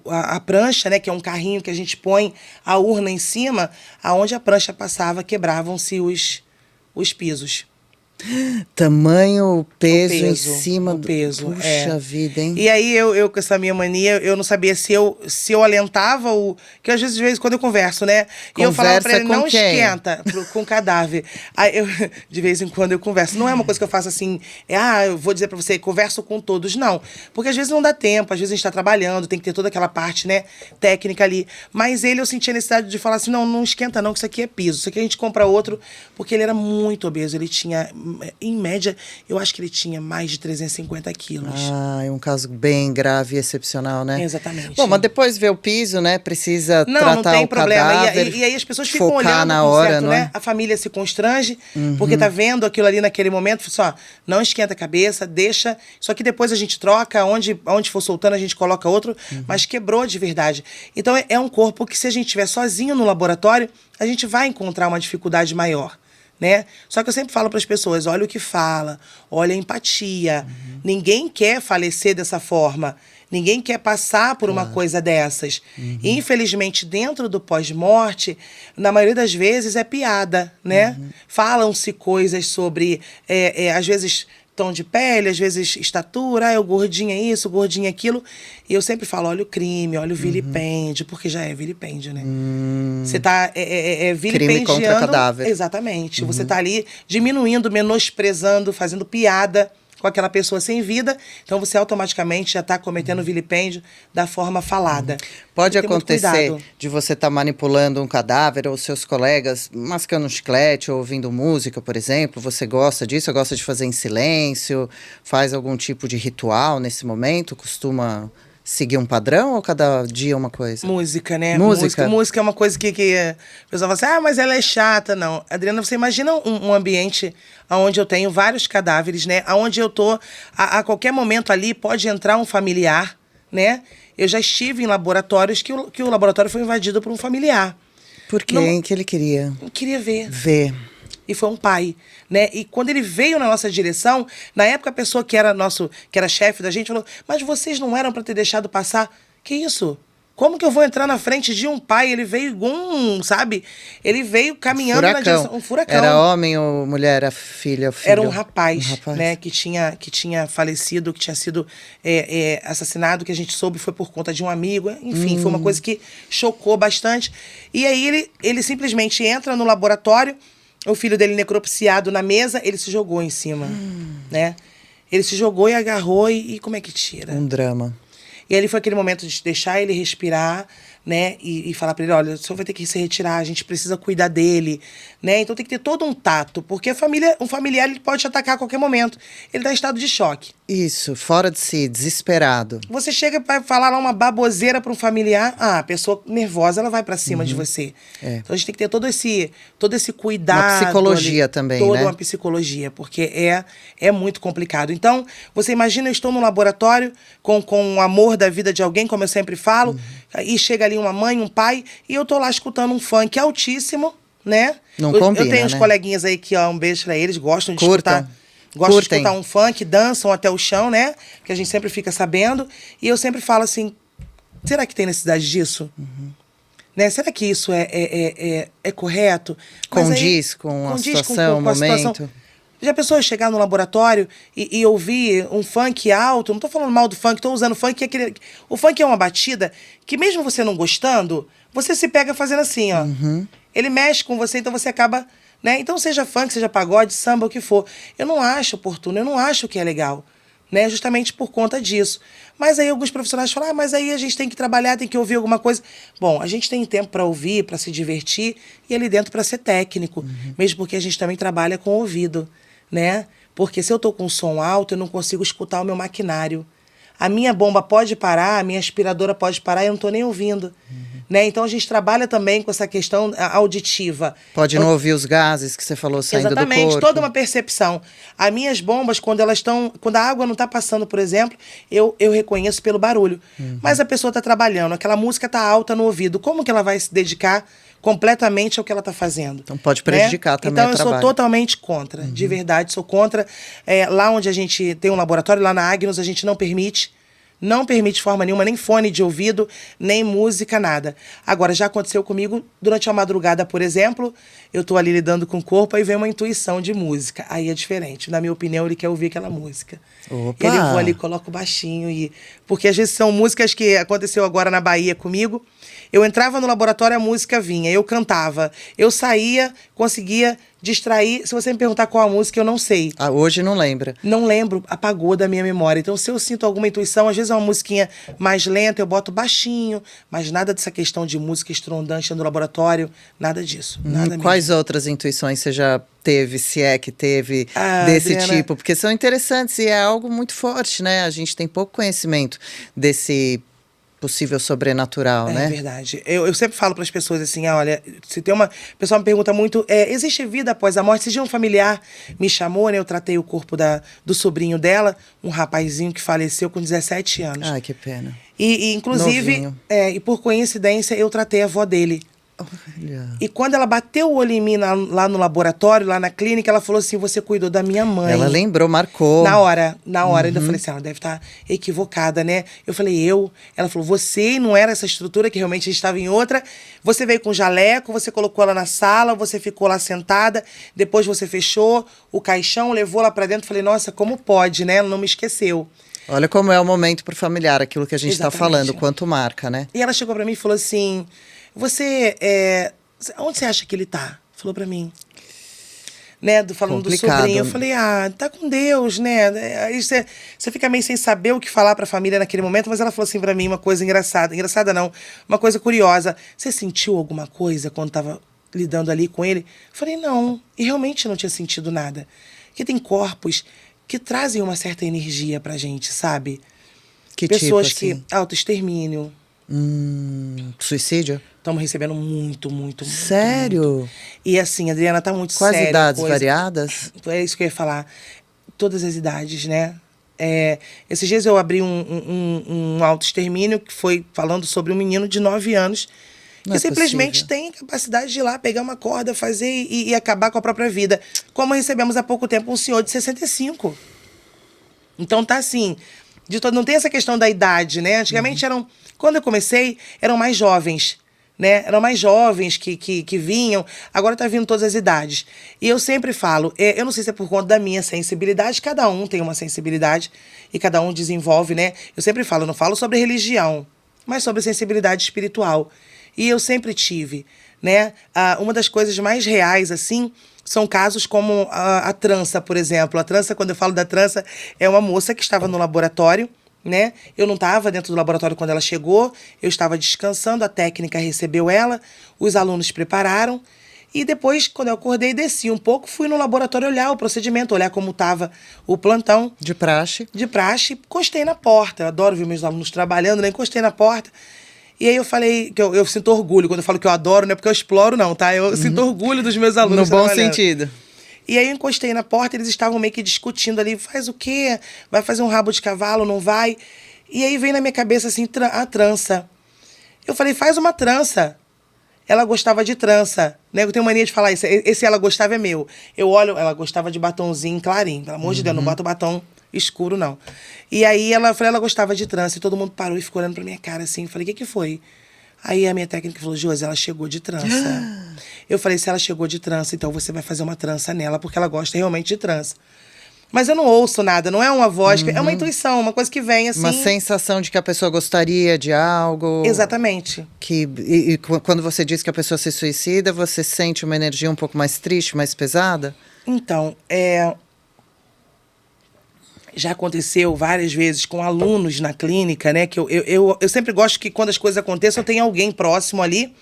a prancha, né, que é um carrinho que a gente põe a urna em cima, aonde a prancha passava, quebravam-se os pisos. Tamanho, peso, O em peso, cima o peso, Puxa é. vida, hein? E aí, eu com essa minha mania, eu não sabia se eu alentava o... Que às vezes, de vez em quando, eu converso, né? E eu falava pra ele, com não quem? esquenta com o cadáver. Aí, de vez em quando, eu converso. Não é uma coisa que eu faço assim, eu vou dizer pra você, converso com todos. Não. Porque às vezes não dá tempo, às vezes a gente tá trabalhando, tem que ter toda aquela parte, né, técnica ali. Mas ele, eu sentia a necessidade de falar assim, não esquenta não, que isso aqui é piso. Isso aqui a gente compra outro, porque ele era muito obeso. Ele tinha em média, eu acho que ele tinha mais de 350 quilos. Ah, é um caso bem grave e excepcional, né? Exatamente. Bom, mas depois vê o piso, né? Precisa tratar não tem o problema. cadáver, E aí as pessoas ficam focar olhando na com hora, certo, não né? é? A família se constrange, porque tá vendo aquilo ali naquele momento, fala assim, ó, não esquenta a cabeça, deixa. Só que depois a gente troca, onde for soltando, a gente coloca outro, mas quebrou de verdade. Então é um corpo que, se a gente estiver sozinho no laboratório, a gente vai encontrar uma dificuldade maior. Né? Só que eu sempre falo para as pessoas, olha o que fala, olha a empatia. Ninguém quer falecer dessa forma. Ninguém quer passar por uma coisa dessas. Infelizmente, dentro do pós-morte, na maioria das vezes é piada, né? Falam-se coisas sobre, às vezes, tom de pele, às vezes estatura, o gordinho é isso, o gordinho é aquilo. E eu sempre falo, olha o crime, olha o vilipêndio, porque já é vilipêndio, né? Você tá vilipendiando... Crime contra cadáver. Exatamente. Você tá ali diminuindo, menosprezando, fazendo piada com aquela pessoa sem vida, então você automaticamente já está cometendo vilipêndio da forma falada. Pode Tem que ter muito acontecer cuidado. de você estar manipulando um cadáver ou seus colegas mascando um chiclete ou ouvindo música, por exemplo. Você gosta disso? Gosta de fazer em silêncio? Faz algum tipo de ritual nesse momento? Costuma seguir um padrão ou cada dia uma coisa? Música, né? Música? Música é uma coisa que a pessoa fala assim, mas ela é chata. Não. Adriana, você imagina um ambiente onde eu tenho vários cadáveres, né? Onde eu tô, a qualquer momento ali, pode entrar um familiar, né? Eu já estive em laboratórios que o laboratório foi invadido por um familiar. Por quê? Que ele queria? Eu queria ver. Ver. E foi um pai, né? E quando ele veio na nossa direção, na época a pessoa que era chefe da gente falou, mas vocês não eram para ter deixado passar? Que isso? Como que eu vou entrar na frente de um pai? Ele veio igual sabe? Ele veio caminhando na direção, um furacão. Era homem ou mulher, a filha, o filho? Era um rapaz, né? Que tinha falecido, que tinha sido assassinado, que a gente soube foi por conta de um amigo. Enfim, foi uma coisa que chocou bastante. E aí ele simplesmente entra no laboratório, o filho dele necropsiado na mesa, ele se jogou em cima, né? Ele se jogou e agarrou e como é que tira? Um drama. E ali foi aquele momento de deixar ele respirar, né? E falar pra ele, olha, o senhor vai ter que se retirar, a gente precisa cuidar dele, né? Então tem que ter todo um tato, porque um familiar ele pode te atacar a qualquer momento. Ele tá em estado de choque. Isso, fora de si, desesperado. Você chega para falar lá uma baboseira para um familiar, a pessoa nervosa, ela vai para cima de você. Então a gente tem que ter todo esse cuidado. Uma psicologia ali, também, toda né? uma psicologia, porque é muito complicado. Então, você imagina, eu estou no laboratório com o amor da vida de alguém, como eu sempre falo, e chega ali uma mãe, um pai, e eu tô lá escutando um funk altíssimo, né? Não combina, eu tenho uns né? coleguinhas aí que, um beijo pra eles, gostam de Curtam. escutar. Gostam de escutar um funk, dançam até o chão, né? Que a gente sempre fica sabendo. E eu sempre falo assim, será que tem necessidade disso? Né? Será que isso é correto? Condiz com a situação, o momento. Já pensou em chegar no laboratório e ouvir um funk alto? Não tô falando mal do funk, tô usando funk. O funk é uma batida que, mesmo você não gostando, você se pega fazendo assim, ó. Ele mexe com você, então você acaba... Né? Então, seja funk, seja pagode, samba, o que for. Eu não acho oportuno, eu não acho que é legal. Né? Justamente por conta disso. Mas aí alguns profissionais falam, mas aí a gente tem que trabalhar, tem que ouvir alguma coisa. Bom, a gente tem tempo para ouvir, para se divertir, e ali dentro para ser técnico. Mesmo porque a gente também trabalha com o ouvido. Né? Porque se eu estou com um som alto, eu não consigo escutar o meu maquinário. A minha bomba pode parar, a minha aspiradora pode parar, eu não estou nem ouvindo. Né? Então, a gente trabalha também com essa questão auditiva. Pode não ouvir os gases que você falou saindo do corpo. Exatamente, toda uma percepção. As minhas bombas, quando a água não está passando, por exemplo, eu reconheço pelo barulho. Mas a pessoa está trabalhando, aquela música está alta no ouvido. Como que ela vai se dedicar completamente ao que ela está fazendo? Então pode prejudicar também então, o trabalho. Então eu sou totalmente contra, de verdade, sou contra. Lá onde a gente tem um laboratório, lá na Agnus, a gente não permite de forma nenhuma, nem fone de ouvido, nem música, nada. Agora, já aconteceu comigo, durante a madrugada, por exemplo, eu tô ali lidando com o corpo, aí vem uma intuição de música. Aí é diferente. Na minha opinião, ele quer ouvir aquela música. Opa! E aí eu vou ali, coloco baixinho. Porque às vezes são músicas que aconteceu agora na Bahia comigo. Eu entrava no laboratório, a música vinha, eu cantava. Eu saía, conseguia distrair. Se você me perguntar qual a música, eu não sei. Ah, hoje não lembra. Não lembro, apagou da minha memória. Então, se eu sinto alguma intuição, às vezes é uma musiquinha mais lenta, eu boto baixinho, mas nada dessa questão de música estrondante no laboratório, nada disso. Nada Quais mesmo. outras intuições você já teve, se é que teve, Ah, desse Adriana, tipo? Porque são interessantes e é algo muito forte, né? A gente tem pouco conhecimento desse possível sobrenatural, é né? verdade. Eu sempre falo para as pessoas assim, olha, se tem uma... O pessoal me pergunta muito, existe vida após a morte? Esse dia um familiar me chamou, né? Eu tratei o corpo do sobrinho dela, um rapazinho que faleceu com 17 anos. Ai, que pena. E inclusive, Novinho. e por coincidência, eu tratei a avó dele. Olha. E quando ela bateu o olho em mim lá no laboratório, lá na clínica, ela falou assim, você cuidou da minha mãe. Ela lembrou, marcou. Na hora, ainda falei assim, ela deve estar equivocada, né? Eu falei, Ela falou, você não era essa estrutura, que realmente a gente estava em outra. Você veio com jaleco, você colocou ela na sala, você ficou lá sentada, depois você fechou o caixão, levou lá pra dentro. Falei, nossa, como pode, né? Ela não me esqueceu. Olha como é o momento pro familiar, aquilo que a gente está Exatamente. falando, quanto marca, né? E ela chegou pra mim e falou assim, onde você acha que ele tá? Falou pra mim. Né, falando Complicado. do sobrinho. Eu falei, tá com Deus, né? Aí você fica meio sem saber o que falar pra família naquele momento, mas ela falou assim pra mim uma coisa engraçada. Engraçada não, uma coisa curiosa. Você sentiu alguma coisa quando tava lidando ali com ele? Eu falei, não. E realmente não tinha sentido nada. Porque tem corpos que trazem uma certa energia pra gente, sabe? Que Pessoas tipo, assim? que... Autoextermínio. Suicídio? Estamos recebendo muito, muito, muito. Sério? Muito. E assim, Adriana, tá muito Quais séria a idades coisa. variadas? É isso que eu ia falar. Todas as idades, né? Esses dias eu abri um autoextermínio que foi falando sobre um menino de 9 anos Não que é simplesmente possível. tem capacidade de ir lá, pegar uma corda, fazer e acabar com a própria vida. Como recebemos há pouco tempo um senhor de 65. Então tá assim, não tem essa questão da idade, né? Antigamente quando eu comecei, eram mais jovens, né? Eram mais jovens que vinham, agora tá vindo todas as idades. E eu sempre falo, eu não sei se é por conta da minha sensibilidade, cada um tem uma sensibilidade e cada um desenvolve, né? Eu sempre falo, eu não falo sobre religião, mas sobre sensibilidade espiritual. E eu sempre tive, né? Uma das coisas mais reais, assim, são casos como a trança, por exemplo. A trança, quando eu falo da trança, é uma moça que estava no laboratório, né? Eu não estava dentro do laboratório quando ela chegou, eu estava descansando, a técnica recebeu ela, os alunos prepararam, e depois, quando eu acordei, desci um pouco, fui no laboratório olhar o procedimento, olhar como estava o plantão. De praxe? De praxe, encostei na porta. Eu adoro ver meus alunos trabalhando, né? Encostei na porta. E aí eu falei que eu sinto orgulho. Quando eu falo que eu adoro, não é porque eu exploro, não, tá? Eu sinto orgulho dos meus alunos No bom trabalhando. sentido. E aí eu encostei na porta, eles estavam meio que discutindo ali, faz o quê? Vai fazer um rabo de cavalo, não vai? E aí veio na minha cabeça assim, a trança. Eu falei, faz uma trança. Ela gostava de trança, né? Eu tenho mania de falar isso, esse ela gostava é meu. Eu olho, ela gostava de batonzinho clarinho, pelo amor de Deus, não bota batom escuro, não. E aí ela gostava de trança, e todo mundo parou e ficou olhando pra minha cara assim, eu falei, o que foi? Aí a minha técnica falou, Josi, ela chegou de trança. Eu falei, se ela chegou de trança, então você vai fazer uma trança nela, porque ela gosta realmente de trança. Mas eu não ouço nada, não é uma voz, é uma intuição, uma coisa que vem assim. Uma sensação de que a pessoa gostaria de algo. Exatamente. E quando você diz que a pessoa se suicida, você sente uma energia um pouco mais triste, mais pesada? Então, já aconteceu várias vezes com alunos na clínica, né? Que eu sempre gosto que quando as coisas aconteçam, eu tenho alguém próximo ali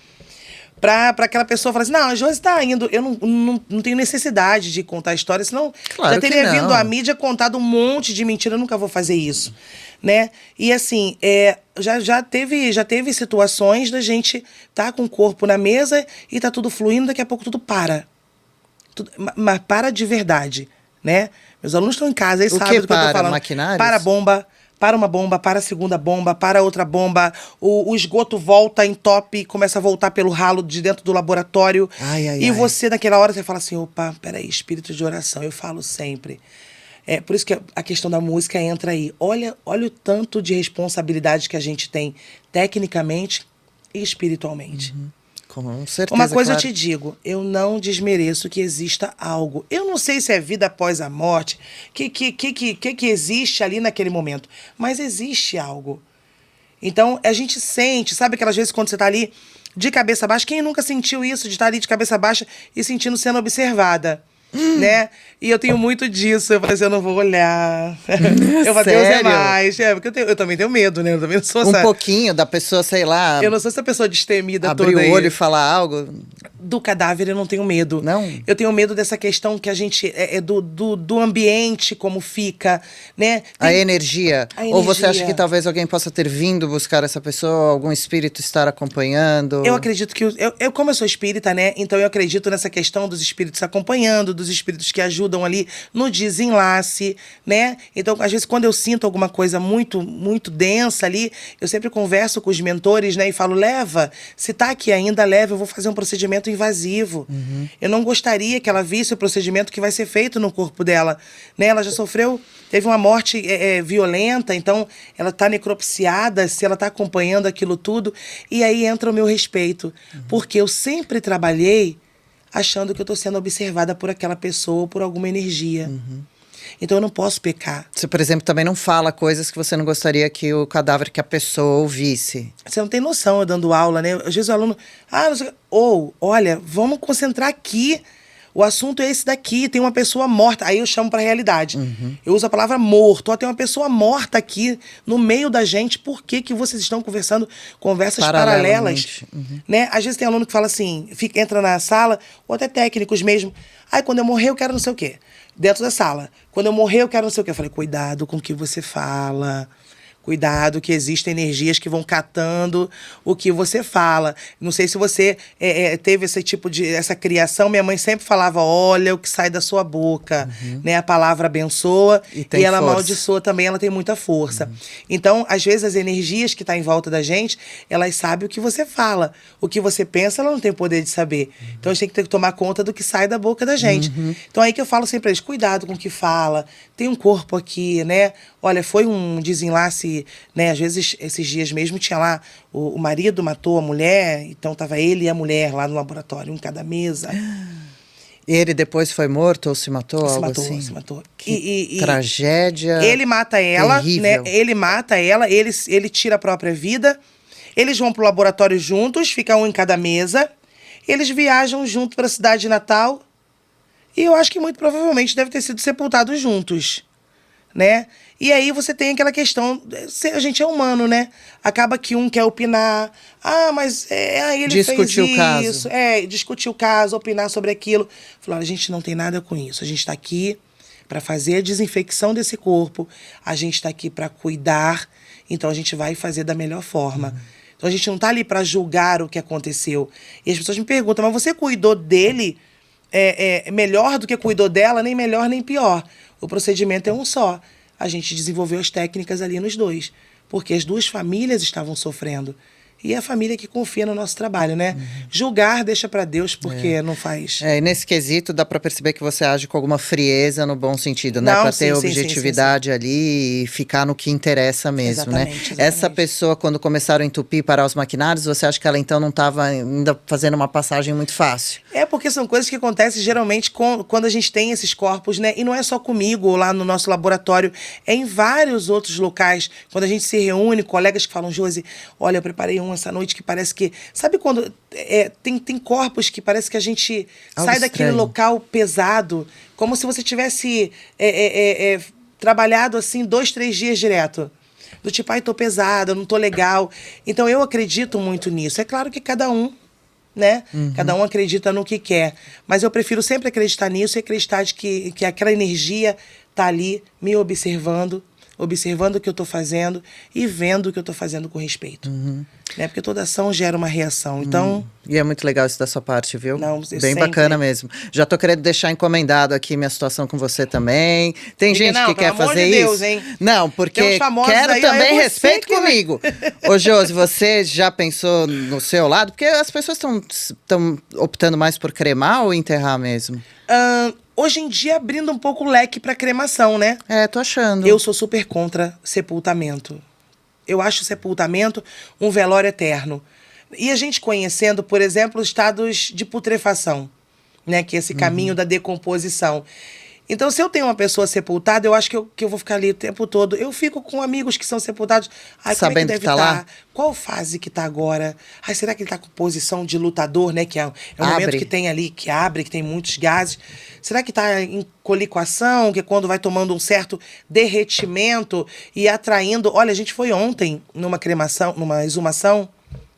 pra aquela pessoa falar assim, não, a Josi tá indo, eu não tenho necessidade de contar a história, senão Claro já que teria não. vindo a mídia contado um monte de mentira, eu nunca vou fazer isso, né? E assim, já teve situações da gente tá com o corpo na mesa e tá tudo fluindo, daqui a pouco tudo para. Mas para de verdade, né? Meus alunos estão em casa, eles sabem do que eu tô falando. Maquinários? Para a bomba, para uma bomba, para a segunda bomba, para outra bomba. O esgoto volta em top e começa a voltar pelo ralo de dentro do laboratório. E você, naquela hora, você fala assim, opa, peraí, espírito de oração. Eu falo sempre. Por isso que a questão da música entra aí. Olha o tanto de responsabilidade que a gente tem tecnicamente e espiritualmente. Com certeza, Uma coisa claro. eu te digo, eu não desmereço que exista algo. Eu não sei se é vida após a morte, que existe ali naquele momento, mas existe algo. Então, a gente sente, sabe aquelas vezes quando você tá ali de cabeça baixa. Quem nunca sentiu isso, de estar ali de cabeça baixa e sentindo sendo observada? Né? E eu tenho muito disso. Eu falei assim, eu não vou olhar. Eu falei, Deus é mais. Porque eu também tenho medo, né? Eu também não sou Um pouquinho da pessoa, sei lá... Eu não sou essa pessoa destemida abrir toda o olho aí. e falar algo... Do cadáver eu não tenho medo. Não? Eu tenho medo dessa questão que a gente... do ambiente, como fica, né? A energia. A Ou você acha energia. que talvez alguém possa ter vindo buscar essa pessoa, algum espírito estar acompanhando? Eu acredito que... como eu sou espírita, né? Então eu acredito nessa questão dos espíritos acompanhando, dos espíritos que ajudam ali no desenlace, né? Então, às vezes, quando eu sinto alguma coisa muito, muito densa ali, eu sempre converso com os mentores, né? E falo, leva, se tá aqui ainda, leva, eu vou fazer um procedimento invasivo. Eu não gostaria que ela visse o procedimento que vai ser feito no corpo dela, né? Ela já sofreu, teve uma morte violenta, então ela tá necropsiada, se ela tá acompanhando aquilo tudo, e aí entra o meu respeito, porque eu sempre trabalhei achando que eu tô sendo observada por aquela pessoa ou por alguma energia. Então eu não posso pecar. Você, por exemplo, também não fala coisas que você não gostaria que o cadáver, que a pessoa ouvisse. Você não tem noção, eu dando aula, né? Às vezes o aluno... não sei... Ou, olha, vamos concentrar aqui. O assunto é esse daqui, tem uma pessoa morta. Aí eu chamo pra realidade. Eu uso a palavra morto. Ó, tem uma pessoa morta aqui no meio da gente. Por que que vocês estão conversando conversas paralelas? Né? Às vezes tem aluno que fala assim, entra na sala, ou até técnicos mesmo. Quando eu morrer eu quero não sei o quê. Dentro da sala. Quando eu morrer eu quero não sei o quê. Eu falei, cuidado com o que você fala. Cuidado que existem energias que vão catando o que você fala. Não sei se você teve esse tipo de... essa criação. Minha mãe sempre falava, olha o que sai da sua boca. Né? A palavra abençoa e ela amaldiçoa também, ela tem muita força. Então, às vezes, as energias que estão em volta da gente, elas sabem o que você fala. O que você pensa, ela não tem poder de saber. Então, a gente tem que tomar conta do que sai da boca da gente. Então, aí que eu falo sempre pra eles, cuidado com o que fala. Tem um corpo aqui, né? Olha, foi um desenlace, né? Às vezes, esses dias mesmo, tinha lá, o marido matou a mulher, então tava ele e a mulher lá no laboratório, um em cada mesa. Ele depois foi morto ou se matou? Se algo matou, assim? se matou. Que tragédia. Ele mata ela, terrível. né? Ele mata ela, ele tira a própria vida. Eles vão pro laboratório juntos, fica um em cada mesa. Eles viajam junto para a cidade de Natal. E eu acho que muito provavelmente deve ter sido sepultados juntos, né? E aí você tem aquela questão, a gente é humano, né? Acaba que um quer opinar, mas ele discutir fez o caso. isso, discutir o caso, opinar sobre aquilo. Falar, a gente não tem nada com isso, a gente está aqui para fazer a desinfecção desse corpo, a gente está aqui para cuidar, então a gente vai fazer da melhor forma. Então a gente não está ali para julgar o que aconteceu. E as pessoas me perguntam, mas você cuidou dele melhor do que cuidou dela? Nem melhor nem pior. O procedimento é um só. A gente desenvolveu as técnicas ali nos dois, porque as duas famílias estavam sofrendo. E é a família que confia no nosso trabalho, né? Julgar deixa pra Deus, porque não faz... E nesse quesito dá pra perceber que você age com alguma frieza no bom sentido, né? Não, Pra ter sim, objetividade ali e ficar no que interessa mesmo, né? Exatamente. Essa pessoa, quando começaram a entupir e parar os maquinários, você acha que ela então não estava ainda fazendo uma passagem muito fácil? Porque são coisas que acontecem geralmente quando a gente tem esses corpos, né? E não é só comigo ou lá no nosso laboratório, é em vários outros locais. Quando a gente se reúne, colegas que falam, Josi, olha, eu preparei essa noite que parece que... Sabe quando tem corpos que parece que a gente sai daquele local pesado, como se você tivesse trabalhado assim 2, 3 dias direto. Do tipo, tô pesada, não tô legal. Então eu acredito muito nisso. É claro que cada um, né? Cada um acredita no que quer. Mas eu prefiro sempre acreditar nisso e acreditar de que aquela energia tá ali me observando o que eu tô fazendo e vendo o que eu tô fazendo com respeito. Né? Porque toda ação gera uma reação. Então... E é muito legal isso da sua parte, viu? Não, bem sempre. Bacana mesmo. Já tô querendo deixar encomendado aqui minha situação com você também. Tem gente que quer fazer isso. Deus, hein? Não, porque quero aí, também você respeito comigo. Ô, Josi, você já pensou no seu lado? Porque as pessoas estão optando mais por cremar ou enterrar mesmo? Hoje em dia, abrindo um pouco o leque para cremação, né? Tô achando. Eu sou super contra sepultamento. Eu acho sepultamento um velório eterno. E a gente conhecendo, por exemplo, os estados de putrefação, né? Que é esse caminho da decomposição. Então, se eu tenho uma pessoa sepultada, eu acho que eu vou ficar ali o tempo todo. Eu fico com amigos que são sepultados. Ai, como é que Sabendo deve que tá lá? Qual fase que tá agora? Ai, será que ele tá com posição de lutador, né? Que é um momento Abre. que tem ali, que abre, que tem muitos gases. Será que tá em colicoação, que é quando vai tomando um certo derretimento e atraindo... Olha, a gente foi ontem numa cremação, numa exumação.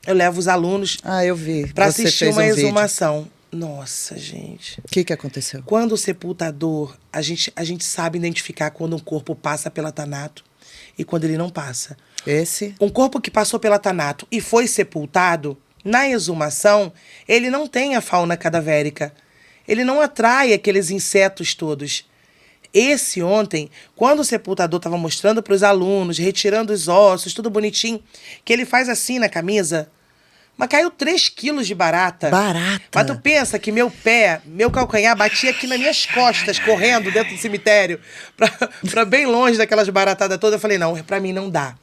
Eu levo os alunos Ah, eu vi. para Você assistir fez uma um vídeo. exumação. Nossa, gente. O que aconteceu? Quando o sepultador, a gente sabe identificar quando um corpo passa pela Thanato e quando ele não passa. Esse? Um corpo que passou pela Thanato e foi sepultado, na exumação, ele não tem a fauna cadavérica. Ele não atrai aqueles insetos todos. Esse ontem, quando o sepultador estava mostrando para os alunos, retirando os ossos, tudo bonitinho, que ele faz assim na camisa... Mas caiu 3 quilos de barata. Barata? Mas tu pensa que meu pé, meu calcanhar batia aqui nas minhas costas, correndo dentro do cemitério, pra bem longe daquelas baratadas todas. Eu falei, não, pra mim não dá.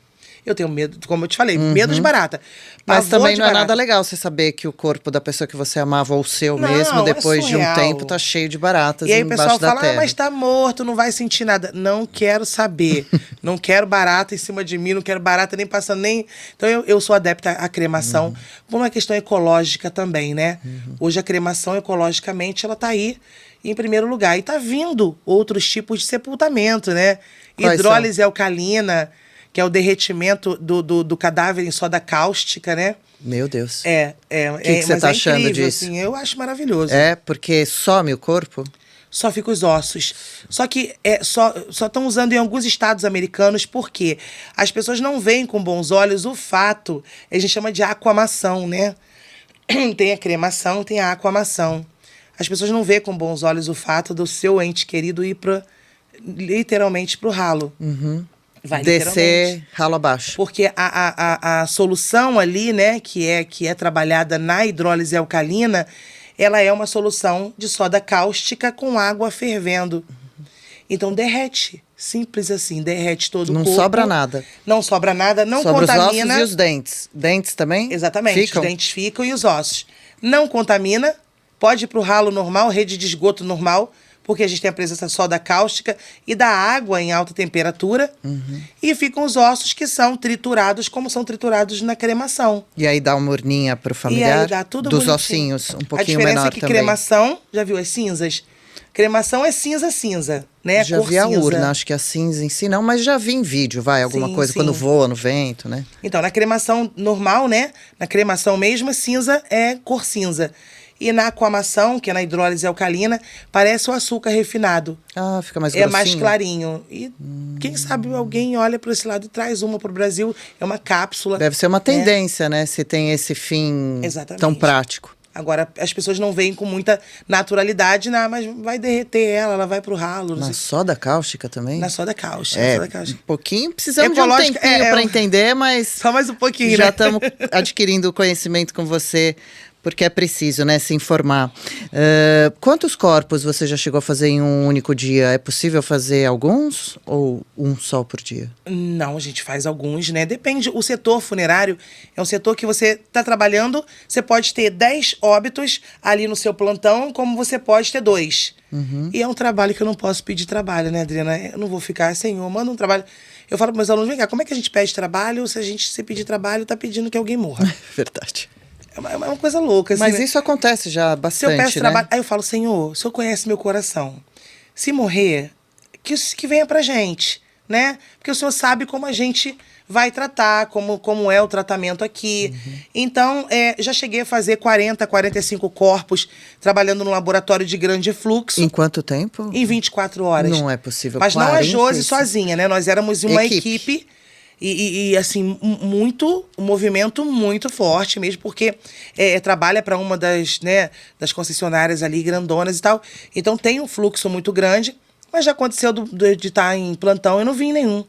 Eu tenho medo, como eu te falei, medo de barata. Mas Pavor também de não é barata. nada legal você saber que o corpo da pessoa que você amava ou o seu Não, mesmo, é depois de um surreal. tempo, tá cheio de baratas E aí o embaixo pessoal da fala, terra. mas tá morto, não vai sentir nada. Não quero saber. Não quero barata em cima de mim, não quero barata nem passando nem... Então eu sou adepta à cremação, por uma questão ecológica também, né? Hoje a cremação, ecologicamente, ela tá aí em primeiro lugar. E tá vindo outros tipos de sepultamento, né? Quais Hidrólise alcalina, que é o derretimento do cadáver em soda cáustica, né? Meu Deus. Que você mas tá é achando incrível, disso? assim, eu acho maravilhoso. É, porque some o corpo? Só fica os ossos. Só que só estão usando em alguns estados americanos porque as pessoas não veem com bons olhos o fato, a gente chama de aquamação, né? Tem a cremação, tem a aquamação. As pessoas não veem com bons olhos o fato do seu ente querido ir literalmente pro ralo. Vai literalmente. Descer ralo abaixo. Porque a solução ali, né, que é trabalhada na hidrólise alcalina, ela é uma solução de soda cáustica com água fervendo. Então derrete. Simples assim, derrete todo o Não corpo. sobra nada. Não sobra nada, não Sobre os contamina. ossos e os dentes. Dentes também? Exatamente, Ficam? os dentes ficam e os ossos. Não contamina, pode ir para o ralo normal, rede de esgoto normal, porque a gente tem a presença de soda cáustica e da água em alta temperatura. E ficam os ossos que são triturados, como são triturados na cremação. E aí dá uma urninha pro E familiar? aí dá tudo dos bonitinho. ossinhos, um A pouquinho diferença menor é que também. cremação, já viu as cinzas? Cremação é cinza, né? Já Cor vi a cinza. urna, acho que a cinza em si não, mas já vi em vídeo, alguma Sim, coisa, sim. quando voa no vento, né? Então, na cremação normal, né? Na cremação mesmo, cinza é cor cinza. E na aquamação, que é na hidrólise alcalina, parece o açúcar refinado. Ah, fica mais É grossinho. mais clarinho. E quem sabe alguém olha para esse lado e traz uma para o Brasil. É uma cápsula. Deve ser uma tendência, né? Se tem esse fim Exatamente. tão prático. Agora, as pessoas não veem com muita naturalidade, mas vai derreter ela vai pro ralo. Não Na sei. soda cáustica também? Na soda cáustica. É, soda cáustica. um pouquinho, precisamos de um Ecológica, tempinho para entender, mas Só mais um pouquinho, já né? estamos adquirindo conhecimento com você, porque é preciso, né, se informar. Quantos corpos você já chegou a fazer em um único dia? É possível fazer alguns ou um só por dia? Não, a gente faz alguns, né? Depende. O setor funerário é um setor que você está trabalhando, você pode ter 10 óbitos ali no seu plantão, como você pode ter 2. E é um trabalho que eu não posso pedir trabalho, né, Adriana? Eu não vou ficar, senhor, manda um trabalho. Eu falo para meus alunos, vem cá, como é que a gente pede trabalho se a gente se pedir trabalho, tá pedindo que alguém morra? Verdade. É uma coisa louca, assim, Mas né? isso acontece já Se eu bastante, peço né? trabalho, aí eu falo, Senhor, o Senhor conhece meu coração. Se morrer, que venha pra gente, né? Porque o Senhor sabe como a gente vai tratar, como é o tratamento aqui. Então, já cheguei a fazer 40, 45 corpos, trabalhando no laboratório de grande fluxo, Em quanto tempo? em 24 horas. Não é possível. Mas não a 40, Josi isso. sozinha, né? Nós éramos uma Equipe. equipe e assim, um movimento muito forte mesmo, porque trabalha para uma das concessionárias ali, grandonas e tal. Então tem um fluxo muito grande, mas já aconteceu de estar em plantão e não vi nenhum.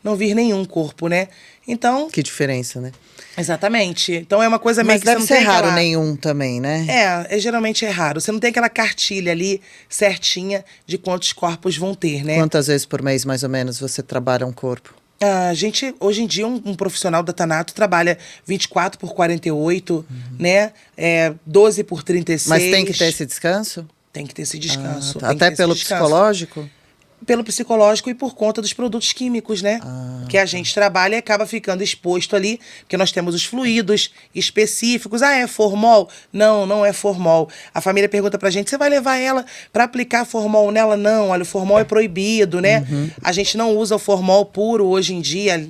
Não vir nenhum corpo, né? Então, Que diferença, né? exatamente. Então é uma coisa meio Mas que deve você não ser tem raro aquela... nenhum também, né? Geralmente é raro. Você não tem aquela cartilha ali certinha de quantos corpos vão ter, né? Quantas vezes por mês, mais ou menos, você trabalha um corpo? A gente, hoje em dia, um profissional da Thanato trabalha 24 por 48, né? 12 por 36. Mas tem que ter esse descanso? Tem que ter esse descanso. Tá. Até pelo psicológico? Pelo psicológico e por conta dos produtos químicos, né? Que a gente trabalha e acaba ficando exposto ali, porque nós temos os fluidos específicos. Ah, é formol? Não, não é formol. A família pergunta pra gente, você vai levar ela pra aplicar formol nela? Não, olha, o formol é proibido, né? A gente não usa o formol puro hoje em dia,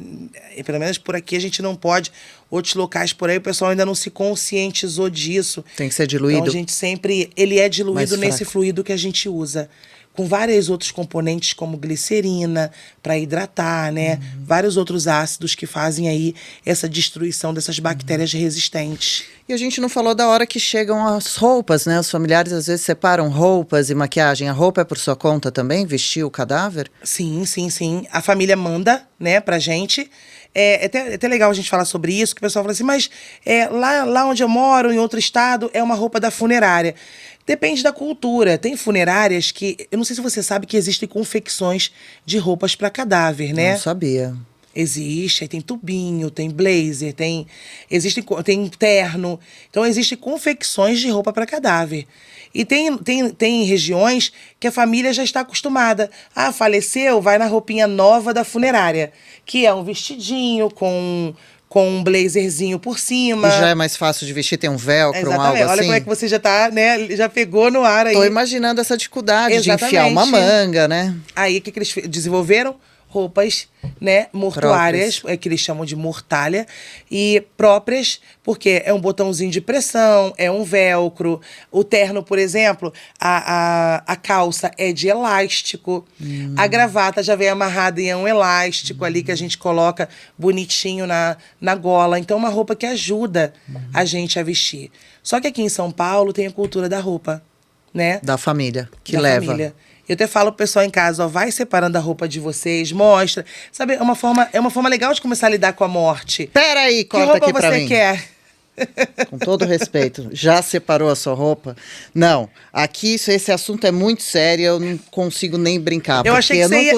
pelo menos por aqui a gente não pode. Outros locais por aí, o pessoal ainda não se conscientizou disso. Tem que ser diluído? Então a gente sempre, ele é diluído nesse fluido que a gente usa, com vários outros componentes, como glicerina, para hidratar, né? Vários outros ácidos que fazem aí essa destruição dessas bactérias resistentes. E a gente não falou da hora que chegam as roupas, né? Os familiares às vezes separam roupas e maquiagem. A roupa é por sua conta também? Vestir o cadáver? Sim, sim, sim. A família manda, né, pra gente. É até legal a gente falar sobre isso, que o pessoal fala assim, mas lá onde eu moro, em outro estado, é uma roupa da funerária. Depende da cultura. Tem funerárias que... Eu não sei se você sabe que existem confecções de roupas para cadáver, né? Não sabia. Existe, aí tem tubinho, tem blazer, tem terno. Então, existem confecções de roupa para cadáver. E tem regiões que a família já está acostumada. Ah, faleceu, vai na roupinha nova da funerária, que é um vestidinho com um blazerzinho por cima. E já é mais fácil de vestir, tem um velcro, algo assim? Olha como é que você já tá, né? Já pegou no ar aí. Tô imaginando essa dificuldade de enfiar uma manga, né? Aí, o que eles desenvolveram? Roupas, né, mortuárias, que eles chamam de mortalha, e próprias, porque é um botãozinho de pressão, é um velcro. O terno, por exemplo, a calça é de elástico. A gravata já vem amarrada e é um elástico ali que a gente coloca bonitinho na gola. Então, é uma roupa que ajuda a gente a vestir. Só que aqui em São Paulo tem a cultura da roupa, né? Da família, que leva. Família. Eu até falo pro pessoal em casa, ó, vai separando a roupa de vocês, mostra. Sabe, é uma forma legal de começar a lidar com a morte. Peraí, conta aqui pra mim. Que roupa você quer? Com todo respeito, já separou a sua roupa? Não, aqui esse assunto é muito sério, eu não consigo nem brincar. Eu achei que você ia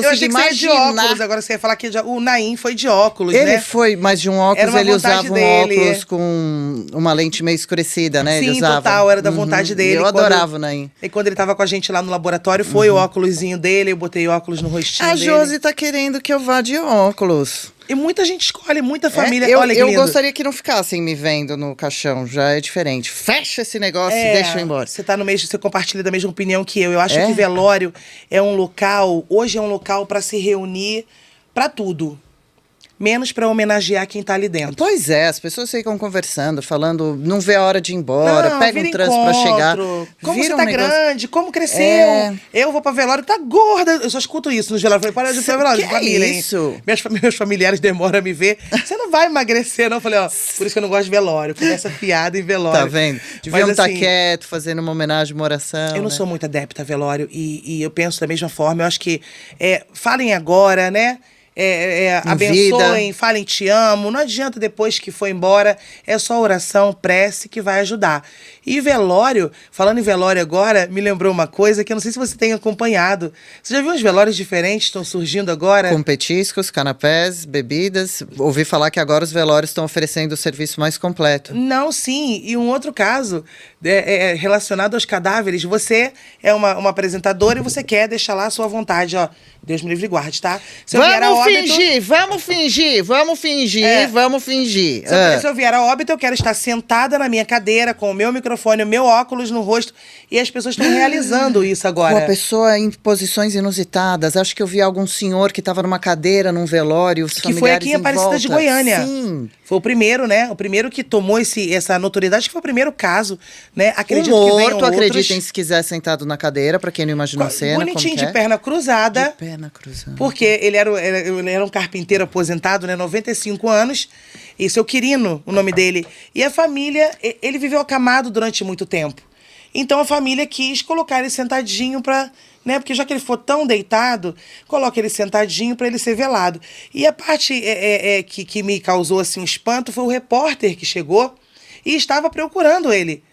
de óculos, agora você ia falar que o Naim foi de óculos, né? Ele foi, mas de um óculos ele usava um óculos com uma lente meio escurecida, né? Sim, ele usava. Total, era da vontade dele. Eu adorava o Naim. E quando ele tava com a gente lá no laboratório, foi o óculosinho dele, eu botei óculos no rostinho dele. A Josi tá querendo que eu vá de óculos. E muita gente escolhe, muita família. Olha que lindo. Eu gostaria que não ficassem me vendo no caixão, já é diferente. Fecha esse negócio e deixa eu ir embora. Você tá no mesmo, você compartilha da mesma opinião que eu. Eu acho que velório é um local, hoje é um local para se reunir para tudo. Menos para homenagear quem tá ali dentro. Pois é, as pessoas ficam conversando, falando, não vê a hora de ir embora, pega um trânsito pra chegar. Como você tá grande, como cresceu. Eu vou pra velório, tá gorda. Eu só escuto isso nos velórios. Eu falei, para de ir pra velório de família, hein? Isso? Meus familiares demoram a me ver. Você não vai emagrecer, não? Eu falei, ó, por isso que eu não gosto de velório. Começa piada em velório. Tá vendo? Deviam estar quieto, fazendo uma homenagem, uma oração. Eu não sou muito adepta a velório e eu penso da mesma forma. Eu acho que falem agora, né? Abençoem, falem te amo. Não adianta depois que for embora, é só oração, prece que vai ajudar. E velório, falando em velório agora, me lembrou uma coisa que eu não sei se você tem acompanhado. Você já viu uns velórios diferentes que estão surgindo agora? Com petiscos, canapés, bebidas. Ouvi falar que agora os velórios estão oferecendo o serviço mais completo. Não, sim. E um outro caso relacionado aos cadáveres. Você é uma apresentadora e você quer deixar lá a sua vontade, ó. Deus me livre e guarde, tá? Vamos fingir. Se eu vier a óbito, eu quero estar sentada na minha cadeira, com o meu microfone, o meu óculos no rosto. E as pessoas estão realizando isso agora. Uma pessoa em posições inusitadas. Acho que eu vi algum senhor que estava numa cadeira, num velório, os que foi aqui em Aparecida de Goiânia. Sim. Foi o primeiro, né? O primeiro que tomou essa notoriedade, que foi o primeiro caso, né? Acredito que venham outros. Acreditem se quiser sentado na cadeira, pra quem não imaginou a cena. Bonitinho, de perna cruzada. De perna cruzada. Porque ele era um carpinteiro aposentado, né? 95 anos. E seu Quirino, o nome dele. E a família, ele viveu acamado durante muito tempo. Então a família quis colocar ele sentadinho pra... Né? Porque já que ele for tão deitado, coloca ele sentadinho para ele ser velado. E a parte que me causou assim, um espanto foi o repórter que chegou e estava procurando ele.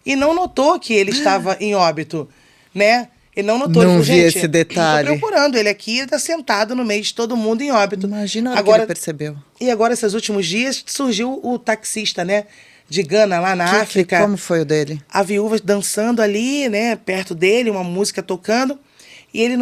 E não notou que ele estava em óbito, né? Ele não notou. Não ele falou, vi esse detalhe. Estou procurando ele aqui, ele está sentado no meio de todo mundo em óbito. Imagina a hora que ele percebeu. E agora, esses últimos dias, surgiu o taxista, né? de Gana, lá na África. Como foi o dele? A viúva dançando ali, né, perto dele, uma música tocando. E ele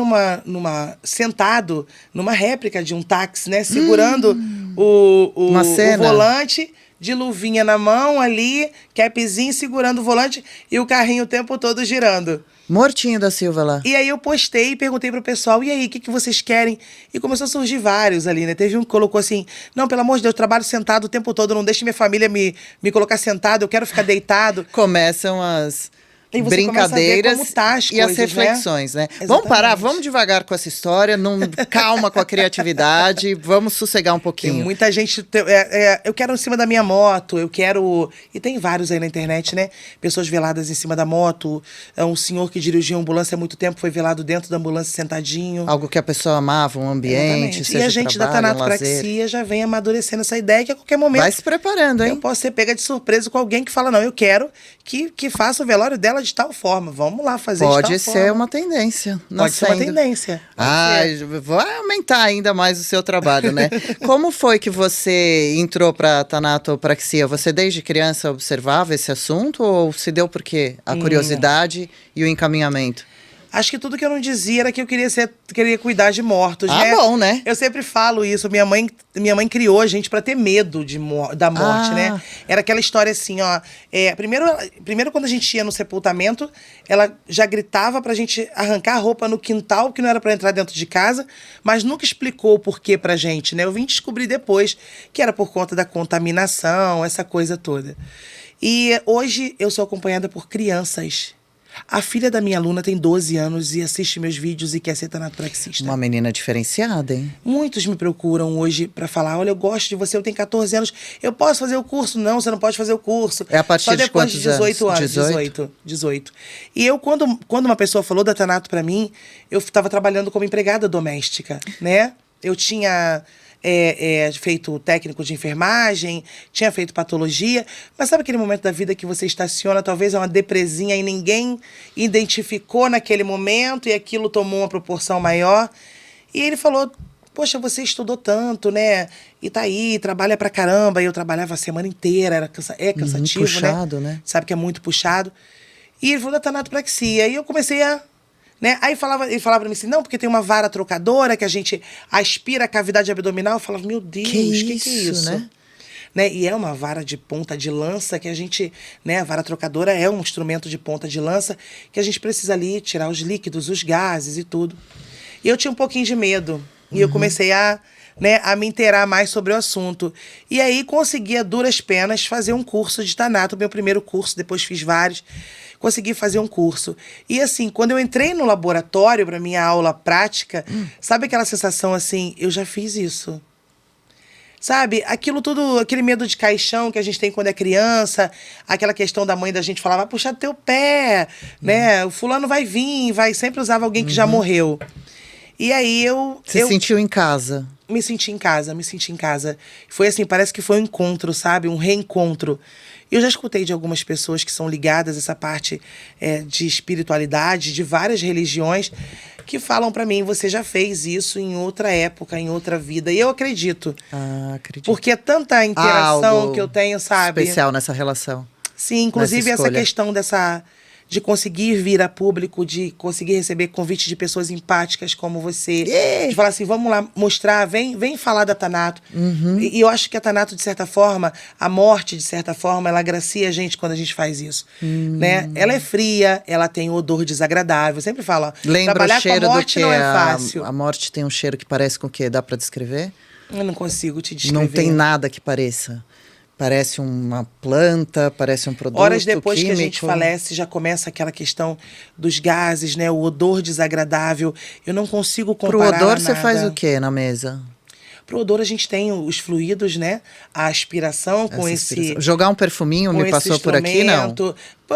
sentado numa réplica de um táxi, né, segurando o volante, de luvinha na mão ali, capzinho segurando o volante e o carrinho o tempo todo girando. Mortinho da Silva lá. E aí eu postei e perguntei pro pessoal, e aí, o que vocês querem? E começou a surgir vários ali, né? Teve um que colocou assim, não, pelo amor de Deus, eu trabalho sentado o tempo todo, não deixe minha família me colocar sentado, eu quero ficar deitado. Começam as brincadeiras e as reflexões, né? Vamos parar, vamos devagar com essa história, calma com a criatividade, vamos sossegar um pouquinho. Tem muita gente, eu quero em cima da minha moto, eu quero... E tem vários aí na internet, né? Pessoas veladas em cima da moto, um senhor que dirigiu a ambulância há muito tempo foi velado dentro da ambulância sentadinho. Algo que a pessoa amava, um ambiente, seja e a gente trabalho, da Tanatopraxia já vem amadurecendo essa ideia que a qualquer momento... Vai se preparando, hein? Eu posso ser pega de surpresa com alguém que fala, não, eu quero que faça o velório dela de tal forma. Vamos lá fazer de tal forma. Pode ser uma tendência. Pode ser uma tendência. Vai aumentar ainda mais o seu trabalho, né? Como foi que você entrou para tanatopraxia? Você desde criança observava esse assunto ou se deu por quê? A curiosidade e o encaminhamento? Acho que tudo que eu não dizia era que eu queria cuidar de mortos, né? Bom, né? Eu sempre falo isso. Minha mãe criou a gente pra ter medo da morte, né? Era aquela história assim, ó. Primeiro, quando a gente ia no sepultamento, ela já gritava pra gente arrancar a roupa no quintal, que não era pra entrar dentro de casa, mas nunca explicou o porquê pra gente, né? Eu vim descobrir depois que era por conta da contaminação, essa coisa toda. E hoje eu sou acompanhada por crianças. A filha da minha aluna tem 12 anos e assiste meus vídeos e quer ser tanatopraxista. Uma menina diferenciada, hein? Muitos me procuram hoje pra falar, olha, eu gosto de você, eu tenho 14 anos, eu posso fazer o curso? Não, você não pode fazer o curso. É a partir de quantos anos? Só depois de 18 anos. 18. E eu, quando uma pessoa falou da Tanato pra mim, eu estava trabalhando como empregada doméstica, né? Eu tinha... feito técnico de enfermagem, tinha feito patologia, mas sabe aquele momento da vida que você estaciona, talvez é uma depresinha e ninguém identificou naquele momento e aquilo tomou uma proporção maior? E ele falou, poxa, você estudou tanto, né? E tá aí, trabalha pra caramba. E eu trabalhava a semana inteira, é cansativo, puxado, né? Sabe que é muito puxado. E ele falou da tanatopraxia. E eu comecei a... Né? Aí ele falava pra mim assim, não, porque tem uma vara trocadora que a gente aspira a cavidade abdominal. Eu falava, meu Deus, que é isso? Né? E é uma vara de ponta de lança que a gente, né? A vara trocadora é um instrumento de ponta de lança que a gente precisa ali tirar os líquidos, os gases e tudo. E eu tinha um pouquinho de medo. E eu comecei a me inteirar mais sobre o assunto. E aí consegui, a duras penas, fazer um curso de Tanato, meu primeiro curso, depois fiz vários. Consegui fazer um curso. E assim, quando eu entrei no laboratório para minha aula prática, sabe aquela sensação assim, eu já fiz isso. Sabe, aquilo tudo, aquele medo de caixão que a gente tem quando é criança, aquela questão da mãe da gente falar, vai puxar teu pé, né? O fulano vai vir, sempre usava alguém que já morreu. E aí Você sentiu em casa? Me senti em casa. Foi assim, parece que foi um encontro, sabe? Um reencontro. Eu já escutei de algumas pessoas que são ligadas a essa parte de espiritualidade, de várias religiões, que falam pra mim, você já fez isso em outra época, em outra vida. E eu acredito. Acredito. Porque é tanta interação que eu tenho, sabe? Especial nessa relação. Sim, inclusive essa questão de conseguir vir a público, de conseguir receber convite de pessoas empáticas como você. De falar assim, vamos lá mostrar, vem falar da Tanato. E eu acho que a Tanato, de certa forma, a morte, de certa forma, ela agracia a gente quando a gente faz isso. Né? Ela é fria, ela tem um odor desagradável. Eu sempre falo, trabalhar o cheiro com a morte não é fácil. A morte tem um cheiro que parece com o quê? Dá pra descrever? Eu não consigo te descrever. Não tem nada que pareça. Parece uma planta, parece um produto Horas depois químico. que a gente falece, já começa aquela questão dos gases, né? O odor desagradável. Eu não consigo comparar Pro odor, nada. você faz o quê na mesa? Pro odor, a gente tem os fluidos, né? A aspiração com esse... Jogar um perfuminho, me passou por aqui, não?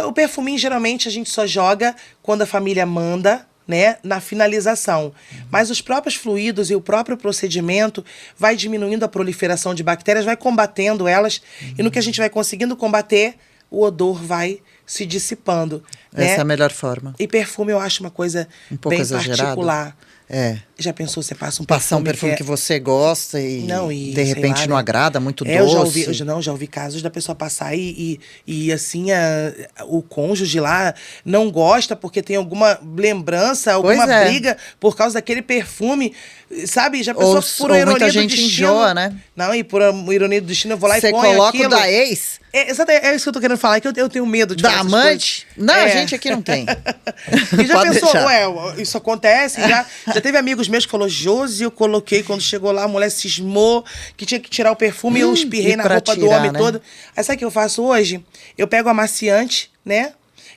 O perfuminho, geralmente, a gente só joga quando a família manda, né, na finalização. Mas os próprios fluidos e o próprio procedimento vai diminuindo a proliferação de bactérias, vai combatendo elas, e no que a gente vai conseguindo combater, o odor vai se dissipando. Essa né? é a melhor forma. E perfume eu acho uma coisa um pouco bem exagerado. particular. É. Já pensou, você passa um Passar um perfume perfume que você gosta e, Não, e de sei repente lá, não né? agrada, muito Eu já doce. já ouvi casos da pessoa passar e assim, o cônjuge lá não gosta porque tem alguma lembrança, Pois alguma é. briga por causa daquele perfume, sabe? Já Ou, pensou por ou uma muita ironia do gente destino. enjoa, né? Não, e por uma ironia do destino eu vou lá e Você ponho coloca o aquilo. da ex, É isso que eu tô querendo falar, é que eu tenho medo de da falar essas amante. coisas. Não, a É. gente aqui não tem. E já Pode pensou, deixar. isso acontece, já teve amigos meus que falou, Josi, eu coloquei, quando chegou lá, a mulher cismou, que tinha que tirar o perfume, eu espirrei e na pra roupa do tirar, homem né? todo. Aí sabe o que eu faço hoje? Eu pego amaciante, né?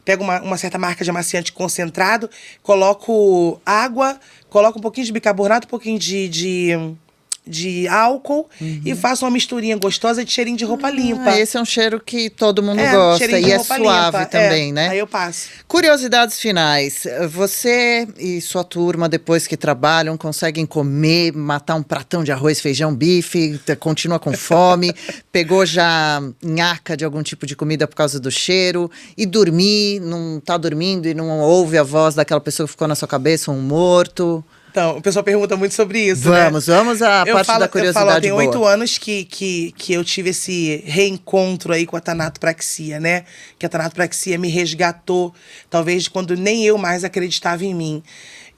Pego uma certa marca de amaciante concentrado, coloco água, coloco um pouquinho de bicarbonato, um pouquinho de álcool e faço uma misturinha gostosa de cheirinho de roupa limpa. Esse é um cheiro que todo mundo É, gosta cheirinho de e é roupa suave limpa. também, né? Aí eu passo. Curiosidades finais. Você e sua turma, depois que trabalham, conseguem comer, matar um pratão de arroz, feijão, bife, continua com fome, pegou já nhaca de algum tipo de comida por causa do cheiro, e dormir, não tá dormindo e não ouve a voz daquela pessoa que ficou na sua cabeça, um morto. Então, o pessoal pergunta muito sobre isso, né? Vamos à parte da Eu curiosidade falo, tem boa. 8 anos que eu tive esse reencontro aí com a tanatopraxia, né? Que a tanatopraxia me resgatou, talvez de quando nem eu mais acreditava em mim.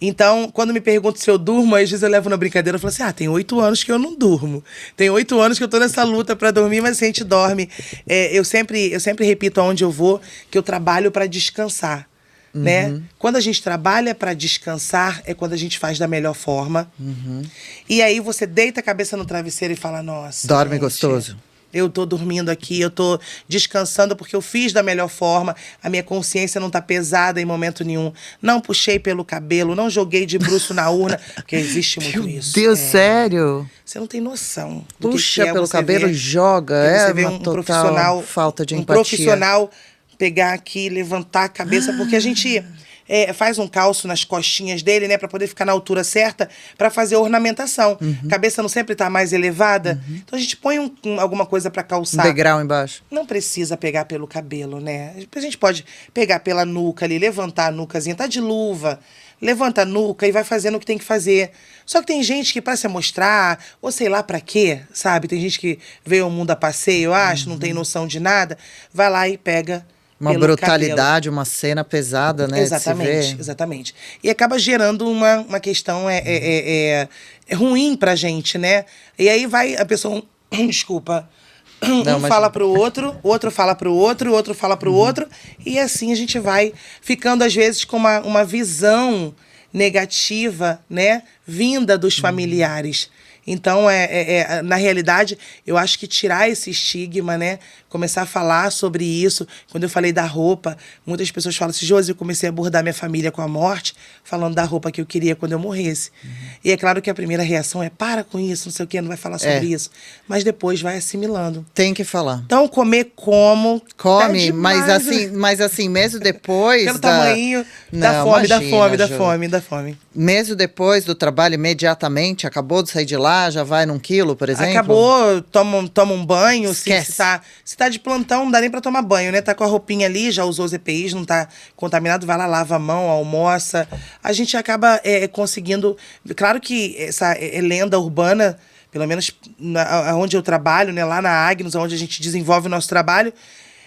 Então, quando me perguntam se eu durmo, às vezes eu levo na brincadeira e falo assim, tem 8 anos que eu não durmo. Tem 8 anos que eu tô nessa luta pra dormir, mas assim, a gente dorme. Eu sempre repito aonde eu vou que eu trabalho pra descansar. Né? Quando a gente trabalha para descansar, é quando a gente faz da melhor forma. E aí você deita a cabeça no travesseiro e fala, nossa, Dorme gente, gostoso. eu tô dormindo aqui, eu tô descansando porque eu fiz da melhor forma, a minha consciência não tá pesada em momento nenhum. Não puxei pelo cabelo, não joguei de bruço na urna, porque existe muito Meu isso. Deus, sério? Você não tem noção do Puxa que é pelo você cabelo ver- e joga. que É você vê uma um total profissional, falta de um empatia. profissional pegar aqui, levantar a cabeça, porque a gente faz um calço nas costinhas dele, né, para poder ficar na altura certa, para fazer a ornamentação. A cabeça não sempre tá mais elevada, então a gente põe alguma coisa para Um calçar. degrau embaixo. Não precisa pegar pelo cabelo, né? A gente pode pegar pela nuca ali, levantar a nucazinha, tá de luva, levanta a nuca e vai fazendo o que tem que fazer. Só que tem gente que, para se mostrar, ou sei lá pra quê, sabe? Tem gente que veio ao mundo a passeio, eu acho, não tem noção de nada, vai lá e pega Uma pelo brutalidade, uma cena pesada, né? Exatamente, de se ver. exatamente. E acaba gerando uma questão ruim pra gente, né? E aí vai a pessoa, desculpa, Não, um imagina. fala pro outro, o outro fala pro outro, o outro fala pro outro, e assim a gente vai ficando, às vezes, com uma visão negativa, né? Vinda dos familiares. Então, na realidade, eu acho que tirar esse estigma, né? Começar a falar sobre isso. Quando eu falei da roupa, muitas pessoas falam assim, Josi, eu comecei a abordar minha família com a morte, falando da roupa que eu queria quando eu morresse. E é claro que a primeira reação é, para com isso, não sei o quê, não vai falar sobre isso. Mas depois vai assimilando. Tem que falar. Então, comer como... Come, tá demais, né? mas assim, mesmo depois Pelo da... tamanho da Não, fome, imagina, da Ju. fome, da fome. Mesmo depois do trabalho, imediatamente, acabou de sair de lá, já vai num quilo, por exemplo? Acabou, toma um banho. Esquece. Se tá de plantão, não dá nem pra tomar banho, né? Tá com a roupinha ali, já usou os EPIs, não tá contaminado, vai lá, lava a mão, almoça. A gente acaba conseguindo... Claro que essa lenda urbana, pelo menos onde eu trabalho, né? Lá na Agnus, onde a gente desenvolve o nosso trabalho,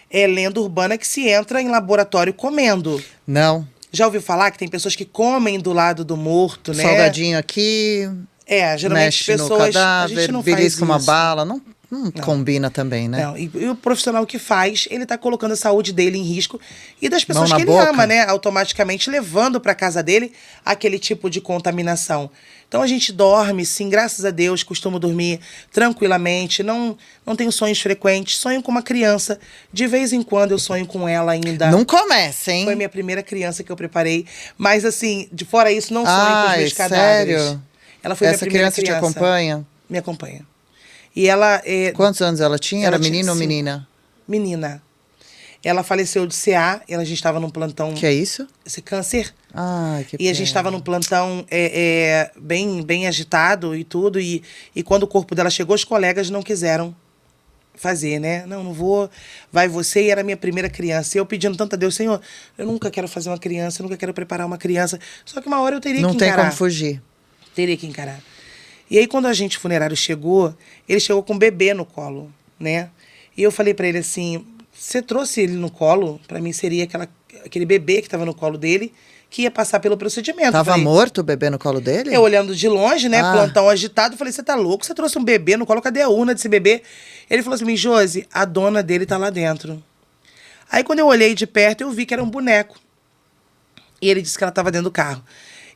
é lenda urbana que se entra em laboratório comendo. Não. Já ouviu falar que tem pessoas que comem do lado do morto, né? Salgadinho aqui, Geralmente mexe as no pessoas... a cadáver, gente não faz belisca uma isso. bala. Não combina também, né? Não, e o profissional que faz, ele tá colocando a saúde dele em risco e das Mão pessoas na que ele boca. ama, né? Automaticamente levando para casa dele aquele tipo de contaminação. Então a gente dorme, sim, graças a Deus, costumo dormir tranquilamente, não tenho sonhos frequentes, sonho com uma criança. De vez em quando eu sonho com ela ainda. Não começa, hein? Foi a minha primeira criança que eu preparei. Mas assim, de fora isso, não sonho com os Ai, meus cadáveres. sério? Ela foi Essa minha primeira criança te acompanha? Me acompanha. E ela Quantos anos ela tinha? Ela Era tinha menino ou 5. menina? Menina. Ela faleceu de CA, a gente estava num plantão... Que é isso? Esse câncer. Ai, que E a gente estava num plantão bem agitado e tudo. E quando o corpo dela chegou, os colegas não quiseram fazer, né? Não vou, vai você. E era a minha primeira criança. E eu pedindo tanto a Deus, Senhor, eu nunca quero fazer uma criança, eu nunca quero preparar uma criança. Só que uma hora eu teria Não que tem encarar. como fugir. Teria que encarar. E aí, quando o agente funerário chegou, ele chegou com um bebê no colo, né? E eu falei pra ele assim, você trouxe ele no colo? Pra mim seria aquele bebê que tava no colo dele, que ia passar pelo procedimento. Tava morto o bebê no colo dele? Eu olhando de longe, né, plantão agitado, falei, você tá louco? Você trouxe um bebê no colo, cadê a urna desse bebê? Ele falou assim, Josi, a dona dele tá lá dentro. Aí quando eu olhei de perto, eu vi que era um boneco. E ele disse que ela tava dentro do carro.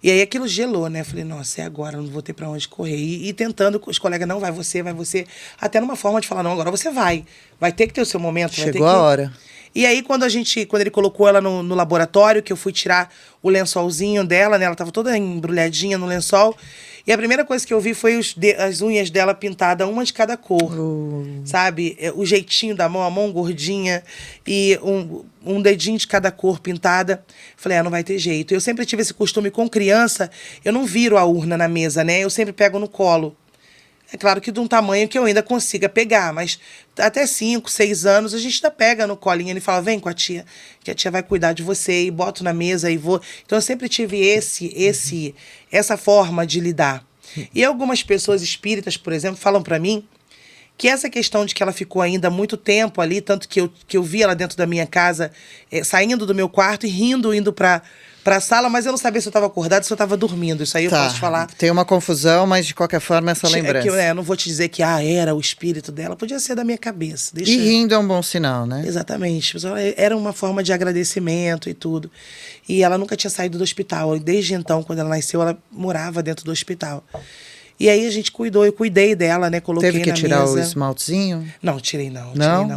E aí aquilo gelou, né? Eu falei, nossa, é agora, não vou ter pra onde correr. E tentando, os colegas, não, vai você. Até numa forma de falar, não, agora você vai. Vai ter que ter o seu momento. Chegou a hora. E aí, quando ele colocou ela no laboratório, que eu fui tirar o lençolzinho dela, né? Ela tava toda embrulhadinha no lençol. E a primeira coisa que eu vi foi as unhas dela pintadas, uma de cada cor. Sabe? O jeitinho da mão, a mão gordinha e um dedinho de cada cor pintada. Falei, não vai ter jeito. Eu sempre tive esse costume com criança, eu não viro a urna na mesa, né? Eu sempre pego no colo. É claro que de um tamanho que eu ainda consiga pegar, mas até 5, 6 anos a gente ainda pega no colinho. Ele fala, vem com a tia, que a tia vai cuidar de você, e boto na mesa e vou. Então eu sempre tive essa forma de lidar. E algumas pessoas espíritas, por exemplo, falam pra mim que essa questão de que ela ficou ainda muito tempo ali, tanto que eu vi ela dentro da minha casa, saindo do meu quarto e rindo, indo pra sala, mas eu não sabia se eu estava acordado, se eu estava dormindo. Isso aí eu posso falar. Tem uma confusão, mas de qualquer forma essa lembrança. Eu não vou te dizer que era o espírito dela, podia ser da minha cabeça. E rindo é um bom sinal, né? Exatamente. Era uma forma de agradecimento e tudo. E ela nunca tinha saído do hospital. Desde então, quando ela nasceu, ela morava dentro do hospital. E aí a gente eu cuidei dela, né? Coloquei na mesa. Teve que tirar o esmaltezinho? Não, tirei não.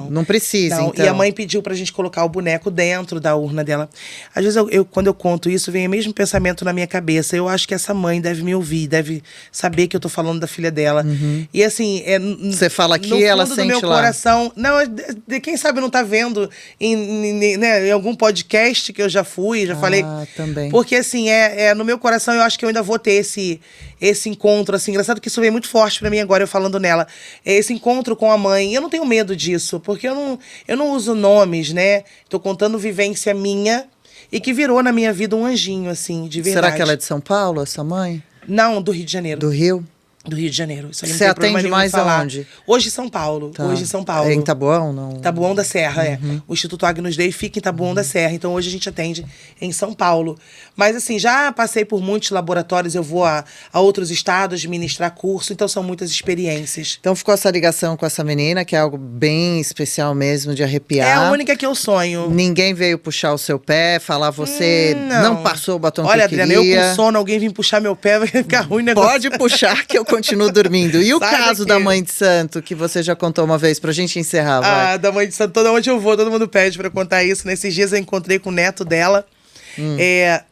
Não precisa, não. então. E a mãe pediu pra gente colocar o boneco dentro da urna dela. Às vezes, quando eu conto isso, vem o mesmo pensamento na minha cabeça. Eu acho que essa mãe deve me ouvir, deve saber que eu tô falando da filha dela. E assim... Você fala aqui, no ela fundo sente do meu lá. coração... Não, quem sabe não tá vendo em algum podcast que eu já fui, já falei. Também. Porque assim, no meu coração eu acho que eu ainda vou ter esse encontro, assim. Engraçado que isso vem muito forte pra mim agora, eu falando nela. Esse encontro com a mãe. Eu não tenho medo disso, porque eu não uso nomes, né? Tô contando vivência minha e que virou na minha vida um anjinho, assim, de verdade. Será que ela é de São Paulo, essa mãe? Não, do Rio de Janeiro. Do Rio? Do Rio de Janeiro. Isso aí não Você tem problema atende nenhum mais em falar. aonde? Hoje em São Paulo. Tá. Hoje em São Paulo. É em Taboão, não? Taboão da Serra, O Instituto Agnus Dei fica em Taboão da Serra. Então hoje a gente atende em São Paulo. Mas assim, já passei por muitos laboratórios, eu vou a outros estados ministrar curso, então são muitas experiências. Então ficou essa ligação com essa menina, que é algo bem especial mesmo, de arrepiar. É a única que eu sonho. Ninguém veio puxar o seu pé, falar você não passou o batom que eu queria. Olha, Adriana, eu com sono, alguém vir puxar meu pé, vai ficar ruim o negócio. Pode puxar que eu continuo dormindo. E o Sai caso daqui. da mãe de santo, que você já contou uma vez, pra gente encerrar, vai. Da mãe de santo, toda onde eu vou, todo mundo pede pra eu contar isso. Nesses dias eu encontrei com o neto dela.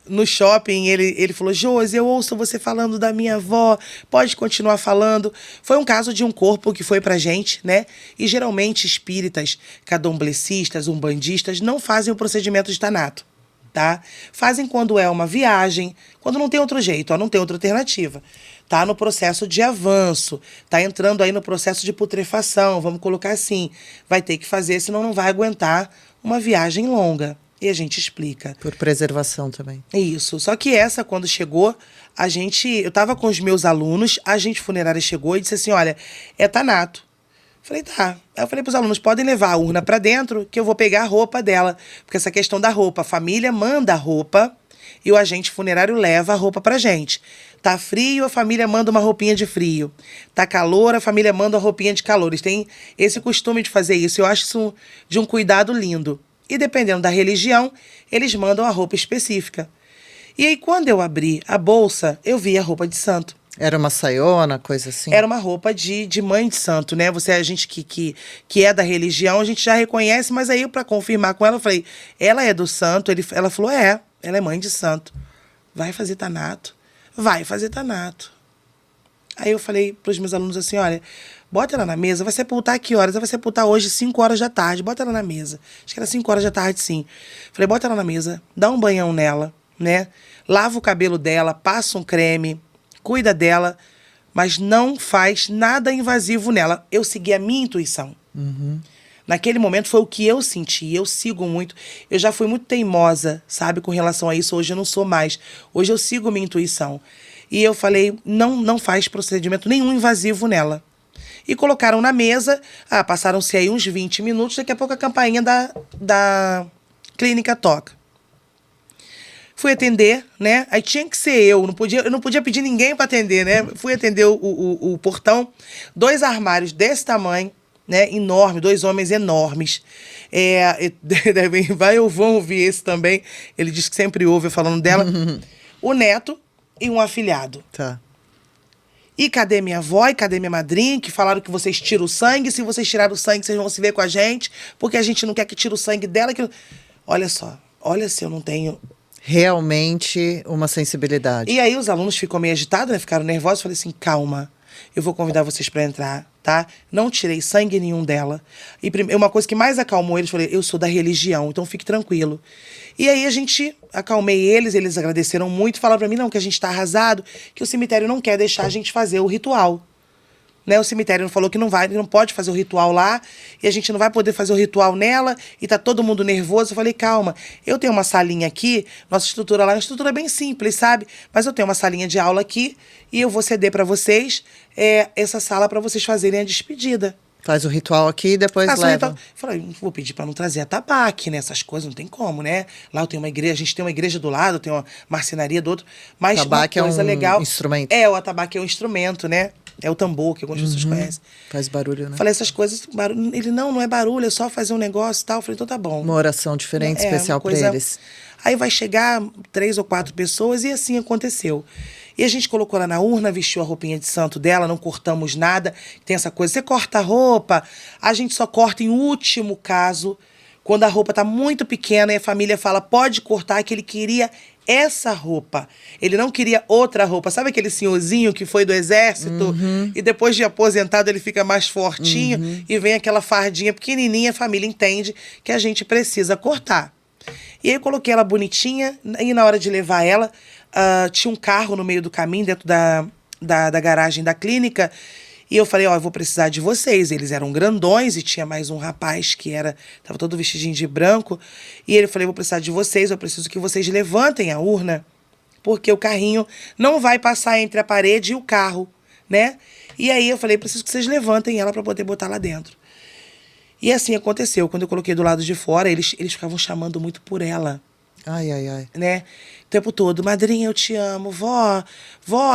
No shopping, ele falou, Josi, eu ouço você falando da minha avó, pode continuar falando. Foi um caso de um corpo que foi pra gente, né? E geralmente espíritas, candomblecistas, umbandistas não fazem o procedimento de tanato, tá? Fazem quando é uma viagem, quando não tem outro jeito, não tem outra alternativa. Tá no processo de avanço, tá entrando aí no processo de putrefação, vamos colocar assim. Vai ter que fazer, senão não vai aguentar uma viagem longa. E a gente explica. Por preservação também. Isso. Só que essa, quando chegou, eu tava com os meus alunos, a agente funerária chegou e disse assim, olha, é tanato. Falei, tá. Aí eu falei pros alunos, podem levar a urna pra dentro, que eu vou pegar a roupa dela. Porque essa questão da roupa, a família manda a roupa e o agente funerário leva a roupa pra gente. Tá frio, a família manda uma roupinha de frio. Tá calor, a família manda uma roupinha de calor. Eles têm esse costume de fazer isso. Eu acho isso de um cuidado lindo. E dependendo da religião, eles mandam a roupa específica. E aí, quando eu abri a bolsa, eu vi a roupa de santo. Era uma saiona, coisa assim? Era uma roupa de mãe de santo, né? A gente que é da religião, a gente já reconhece, mas aí, para confirmar com ela, eu falei, ela é do santo? Ela falou, ela é mãe de santo. Vai fazer tanato? Vai fazer tanato. Aí eu falei pros meus alunos assim, olha, bota ela na mesa, vai sepultar que horas? Ela vai sepultar hoje 5 horas da tarde, bota ela na mesa. Acho que era 5 horas da tarde, sim. Falei, bota ela na mesa, dá um banhão nela, né? Lava o cabelo dela, passa um creme, cuida dela, mas não faz nada invasivo nela. Eu segui a minha intuição. Naquele momento foi o que eu senti, eu sigo muito. Eu já fui muito teimosa, sabe, com relação a isso. Hoje eu não sou mais. Hoje eu sigo minha intuição. E eu falei, não faz procedimento nenhum invasivo nela. E colocaram na mesa, passaram-se aí uns 20 minutos, daqui a pouco a campainha da clínica toca. Fui atender, né? Aí tinha que ser eu não podia pedir ninguém para atender, né? Fui atender o portão, 2 armários desse tamanho, né? Enorme, 2 homens enormes. Vão ouvir esse também. Ele disse que sempre ouve eu falando dela. O neto e um afilhado. Tá. E cadê minha avó e cadê minha madrinha, que falaram que vocês tiram o sangue, se vocês tirarem o sangue, vocês vão se ver com a gente, porque a gente não quer que tire o sangue dela. Olha só, olha se eu não tenho... Realmente uma sensibilidade. E aí os alunos ficam meio agitados, né? Ficaram nervosos. Falei assim, calma, eu vou convidar vocês para entrar, tá? Não tirei sangue nenhum dela. E uma coisa que mais acalmou eles, falei, eu sou da religião, então fique tranquilo. E aí acalmei eles agradeceram muito, falaram para mim, não, que a gente tá arrasado, que o cemitério não quer deixar a gente fazer o ritual. Né, o cemitério falou que não pode fazer o ritual lá, e a gente não vai poder fazer o ritual nela, e tá todo mundo nervoso. Eu falei, calma, eu tenho uma salinha aqui, nossa estrutura lá é uma estrutura bem simples, sabe? Mas eu tenho uma salinha de aula aqui, e eu vou ceder para vocês essa sala para vocês fazerem a despedida. Faz o ritual aqui e depois leva. Eu falei, vou pedir para não trazer atabaque, né? Essas coisas não tem como, né? Lá eu tenho uma igreja, a gente tem uma igreja do lado, tem uma marcenaria do outro. Mas atabaque uma coisa legal... instrumento. O atabaque é um instrumento, né? É o tambor, que algumas pessoas conhecem. Faz barulho, né? Falei essas coisas, barulho. Ele, não é barulho, é só fazer um negócio e tal. Eu falei, então tá bom. Uma oração diferente, especial para eles. Aí vai chegar 3 ou 4 pessoas e assim aconteceu. E a gente colocou ela na urna, vestiu a roupinha de santo dela, não cortamos nada. Tem essa coisa, você corta a roupa, a gente só corta em último caso, quando a roupa tá muito pequena e a família fala, pode cortar, que ele queria essa roupa. Ele não queria outra roupa. Sabe aquele senhorzinho que foi do exército e depois de aposentado ele fica mais fortinho e vem aquela fardinha pequenininha, a família entende que a gente precisa cortar. E aí eu coloquei ela bonitinha e na hora de levar ela, tinha um carro no meio do caminho, dentro da garagem da clínica, e eu falei, eu vou precisar de vocês. Eles eram grandões e tinha mais um rapaz que tava todo vestidinho de branco. E ele falou, vou precisar de vocês, eu preciso que vocês levantem a urna, porque o carrinho não vai passar entre a parede e o carro, né? E aí eu falei, preciso que vocês levantem ela para poder botar lá dentro. E assim aconteceu. Quando eu coloquei do lado de fora, eles ficavam chamando muito por ela. Ai, ai, ai. Né? O tempo todo, madrinha, eu te amo, vó,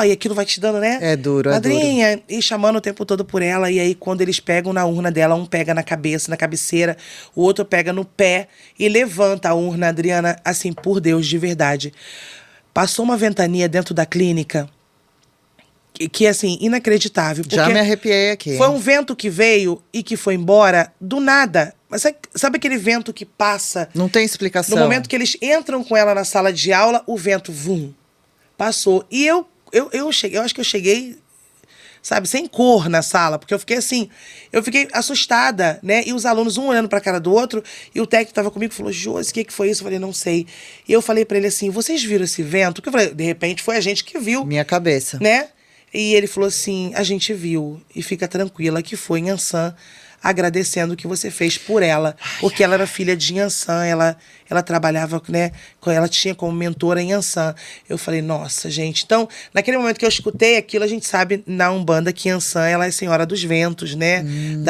e aquilo vai te dando, né? É duro, madrinha, duro. E chamando o tempo todo por ela, e aí quando eles pegam na urna dela, um pega na cabeça, na cabeceira, o outro pega no pé e levanta a urna, Adriana, assim, por Deus, de verdade. Passou uma ventania dentro da clínica, que assim, inacreditável. Já me arrepiei aqui. Foi um vento que veio e que foi embora do nada. Mas sabe aquele vento que passa? Não tem explicação. No momento que eles entram com ela na sala de aula, o vento, passou. E eu acho que eu cheguei, sabe, sem cor na sala, porque eu fiquei assustada, né? E os alunos, um olhando pra cara do outro, e o técnico tava comigo e falou, Josi, o que foi isso? Eu falei, não sei. E eu falei pra ele assim, vocês viram esse vento? Porque eu falei, de repente foi a gente que viu. Minha cabeça. Né? E ele falou assim, a gente viu, e fica tranquila que foi Nhansan, agradecendo o que você fez por ela, porque ela era filha de Nhansan, ela trabalhava, né, ela tinha como mentora Nhansan. Eu falei, nossa, gente. Então, naquele momento que eu escutei aquilo, a gente sabe na Umbanda que Nhansan, ela é senhora dos ventos, né,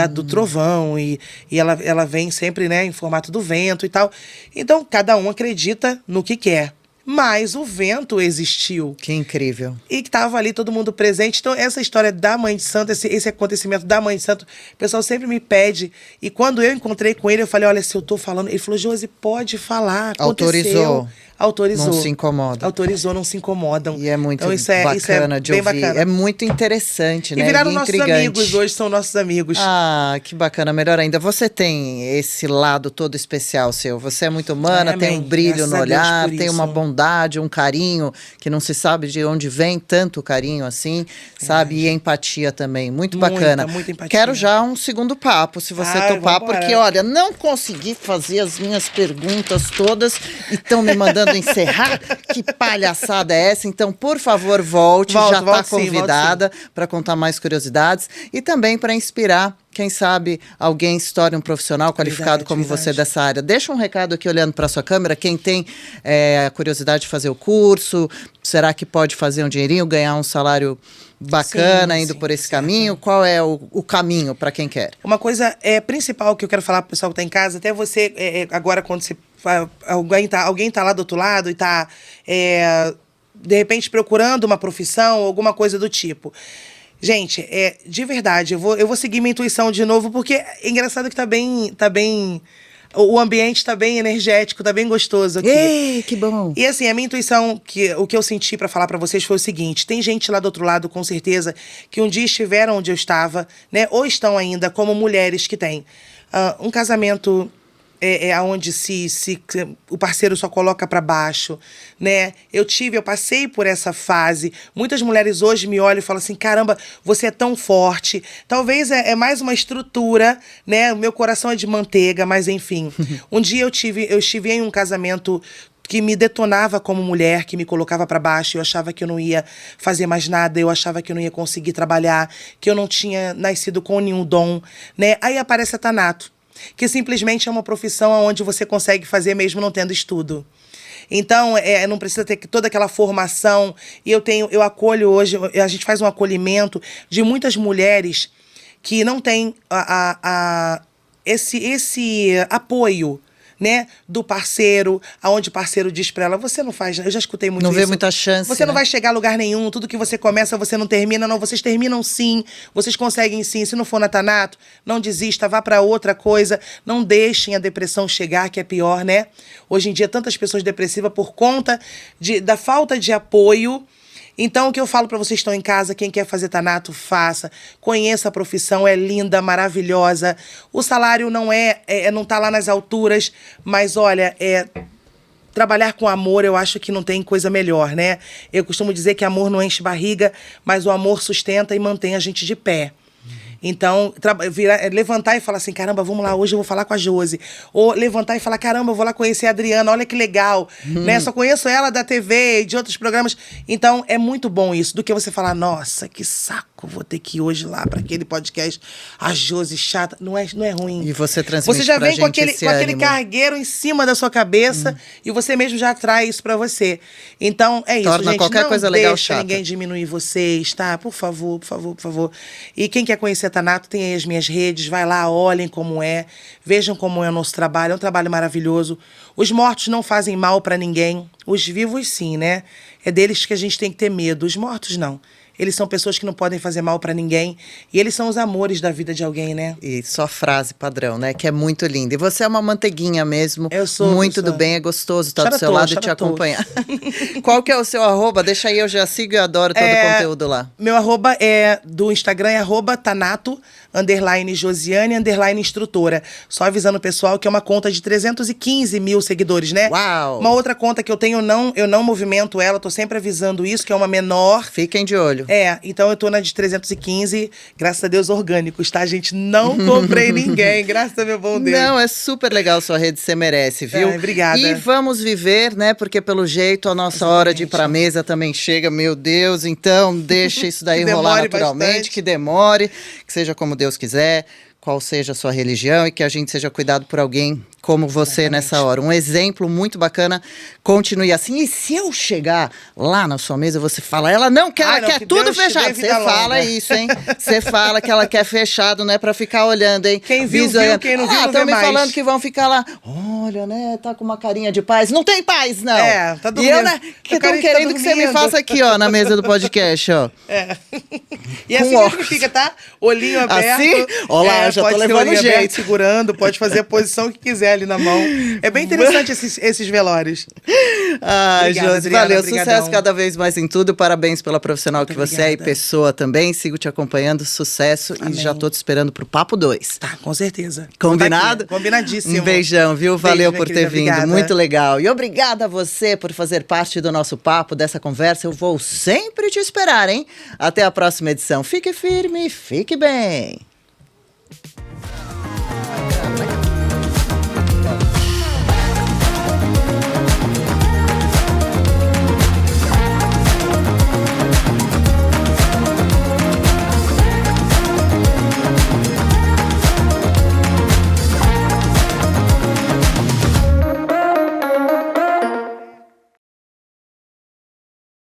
do trovão, e ela vem sempre, né, em formato do vento e tal. Então, cada um acredita no que quer. Mas o vento existiu. Que incrível. E que estava ali todo mundo presente. Então, essa história da Mãe de Santo, esse acontecimento da Mãe de Santo, o pessoal sempre me pede. E quando eu encontrei com ele, eu falei, olha, se eu tô falando... Ele falou, Josi, pode falar, aconteceu. Autorizou. Não se incomoda. Autorizou, não se incomodam. E é muito então, bacana de ouvir. Bacana. É muito interessante, né? E viraram nossos amigos, hoje são nossos amigos. Ah, que bacana, melhor ainda. Você tem esse lado todo especial seu. Você é muito humana, tem um brilho no olhar, tem uma bondade, um carinho, que não se sabe de onde vem tanto carinho assim, sabe? E empatia também. Muito bacana. Muita empatia. Quero já um segundo papo, se você topar, porque, olha, não consegui fazer as minhas perguntas todas e estão me mandando quando encerrar? Que palhaçada é essa? Então, por favor, volte. Já está convidada para contar mais curiosidades e também para inspirar, quem sabe, alguém se torne um profissional qualificado como você dessa área. Deixa um recado aqui olhando para a sua câmera. Quem tem a curiosidade de fazer o curso, será que pode fazer um dinheirinho, ganhar um salário bacana indo por esse caminho? Qual é o caminho para quem quer? Uma coisa principal que eu quero falar para o pessoal que está em casa, até você, agora quando você alguém tá lá do outro lado e está, de repente, procurando uma profissão ou alguma coisa do tipo. Gente, de verdade, eu vou seguir minha intuição de novo, porque é engraçado que tá bem, o ambiente tá bem energético, tá bem gostoso aqui. Ei, que bom! E assim, a minha intuição, o que eu senti pra falar pra vocês foi o seguinte: tem gente lá do outro lado, com certeza, que um dia estiveram onde eu estava, né? Ou estão ainda como mulheres que têm um casamento onde o parceiro só coloca pra baixo, né? Eu passei por essa fase. Muitas mulheres hoje me olham e falam assim: caramba, você é tão forte. Talvez é mais uma estrutura, né? O meu coração é de manteiga, mas enfim. Um dia eu estive em um casamento que me detonava como mulher, que me colocava pra baixo. Eu achava que eu não ia fazer mais nada, eu achava que eu não ia conseguir trabalhar, que eu não tinha nascido com nenhum dom, né? Aí aparece a Thanato, que simplesmente é uma profissão onde você consegue fazer mesmo não tendo estudo. Então, não precisa ter toda aquela formação. E eu acolho hoje, a gente faz um acolhimento de muitas mulheres que não têm esse apoio, né, do parceiro, aonde o parceiro diz pra ela: você não faz, eu já escutei muito isso. Não vê muita chance, você não vai chegar a lugar nenhum, tudo que você começa, você não termina. Não, vocês terminam sim, vocês conseguem sim. Se não for na Thanato, não desista, vá pra outra coisa. Não deixem a depressão chegar, que é pior, né? Hoje em dia, tantas pessoas depressivas por conta da falta de apoio. Então, o que eu falo para vocês que estão em casa, quem quer fazer Thanato, faça. Conheça a profissão, é linda, maravilhosa. O salário não tá lá nas alturas, mas olha, trabalhar com amor, eu acho que não tem coisa melhor, né? Eu costumo dizer que amor não enche barriga, mas o amor sustenta e mantém a gente de pé. Então, levantar e falar assim: caramba, vamos lá, hoje eu vou falar com a Josi. Ou levantar e falar: caramba, eu vou lá conhecer a Adriana, olha que legal. Né? Só conheço ela da TV e de outros programas. Então, é muito bom isso, do que você falar: nossa, que saco, vou ter que ir hoje lá para aquele podcast, a Josi chata. Não é ruim. E você transmite Você já vem com aquele cargueiro em cima da sua cabeça e você mesmo já atrai isso para você. Então, é isso, torna gente. Qualquer não coisa legal deixa chata. Ninguém diminuir vocês, tá? Por favor, por favor, por favor. E quem quer conhecer Thanato, tem aí as minhas redes, vai lá, olhem como vejam como é o nosso trabalho, é um trabalho maravilhoso. Os mortos não fazem mal para ninguém, os vivos sim, né? É deles que a gente tem que ter medo, os mortos não. Eles são pessoas que não podem fazer mal pra ninguém. E eles são os amores da vida de alguém, né? E só frase padrão, né? Que é muito linda. E você é uma manteiguinha mesmo. Eu sou. Muito do bem, é gostoso estar do seu lado e te acompanhar. Qual que é o seu arroba? Deixa aí, eu já sigo e adoro todo o conteúdo lá. Meu arroba do Instagram é @Thanato, _Josiane, _instrutora. Só avisando o pessoal que é uma conta de 315 mil seguidores, né? Uau! Uma outra conta que eu tenho, eu não movimento ela, tô sempre avisando isso, que é uma menor. Fiquem de olho. Então eu tô na de 315, graças a Deus, orgânicos, tá, gente? Não comprei ninguém, graças a meu bom Deus. Não, é super legal sua rede, você merece, viu? Obrigada. E vamos viver, né? Porque pelo jeito a nossa hora de ir pra mesa também chega, meu Deus. Então deixa isso daí rolar naturalmente, bastante. Que demore, que seja como Deus quiser, qual seja a sua religião e que a gente seja cuidado por alguém como você nessa hora. Um exemplo muito bacana. Continue assim. E se eu chegar lá na sua mesa, você fala: ela não quer, ela quer tudo fechado. Você fala isso, hein? Você fala que ela quer fechado, não é pra ficar olhando, hein? Quem viu, viu. Quem não viu, não vê mais. Estão me falando que vão ficar lá. Olha, né? Tá com uma carinha de paz. Não tem paz, não. Tá dormindo. E eu, né? Que estão querendo que você me faça aqui, ó, na mesa do podcast, ó. E assim mesmo que fica, tá? Olhinho aberto. Assim? Olha lá, já tô levando jeito. Aberto, segurando, pode fazer a posição que quiser ali na mão. É bem interessante esses velórios. Josi, valeu. Sucesso cada vez mais em tudo. Parabéns pela profissional que você é e pessoa também. Sigo te acompanhando. Sucesso. Amém. E já tô te esperando pro Papo 2. Tá, com certeza. Combinado? Combinadíssimo. Um beijão, viu? Valeu por ter vindo. Obrigada. Muito legal. E obrigada a você por fazer parte do nosso papo, dessa conversa. Eu vou sempre te esperar, hein? Até a próxima edição. Fique firme, fique bem.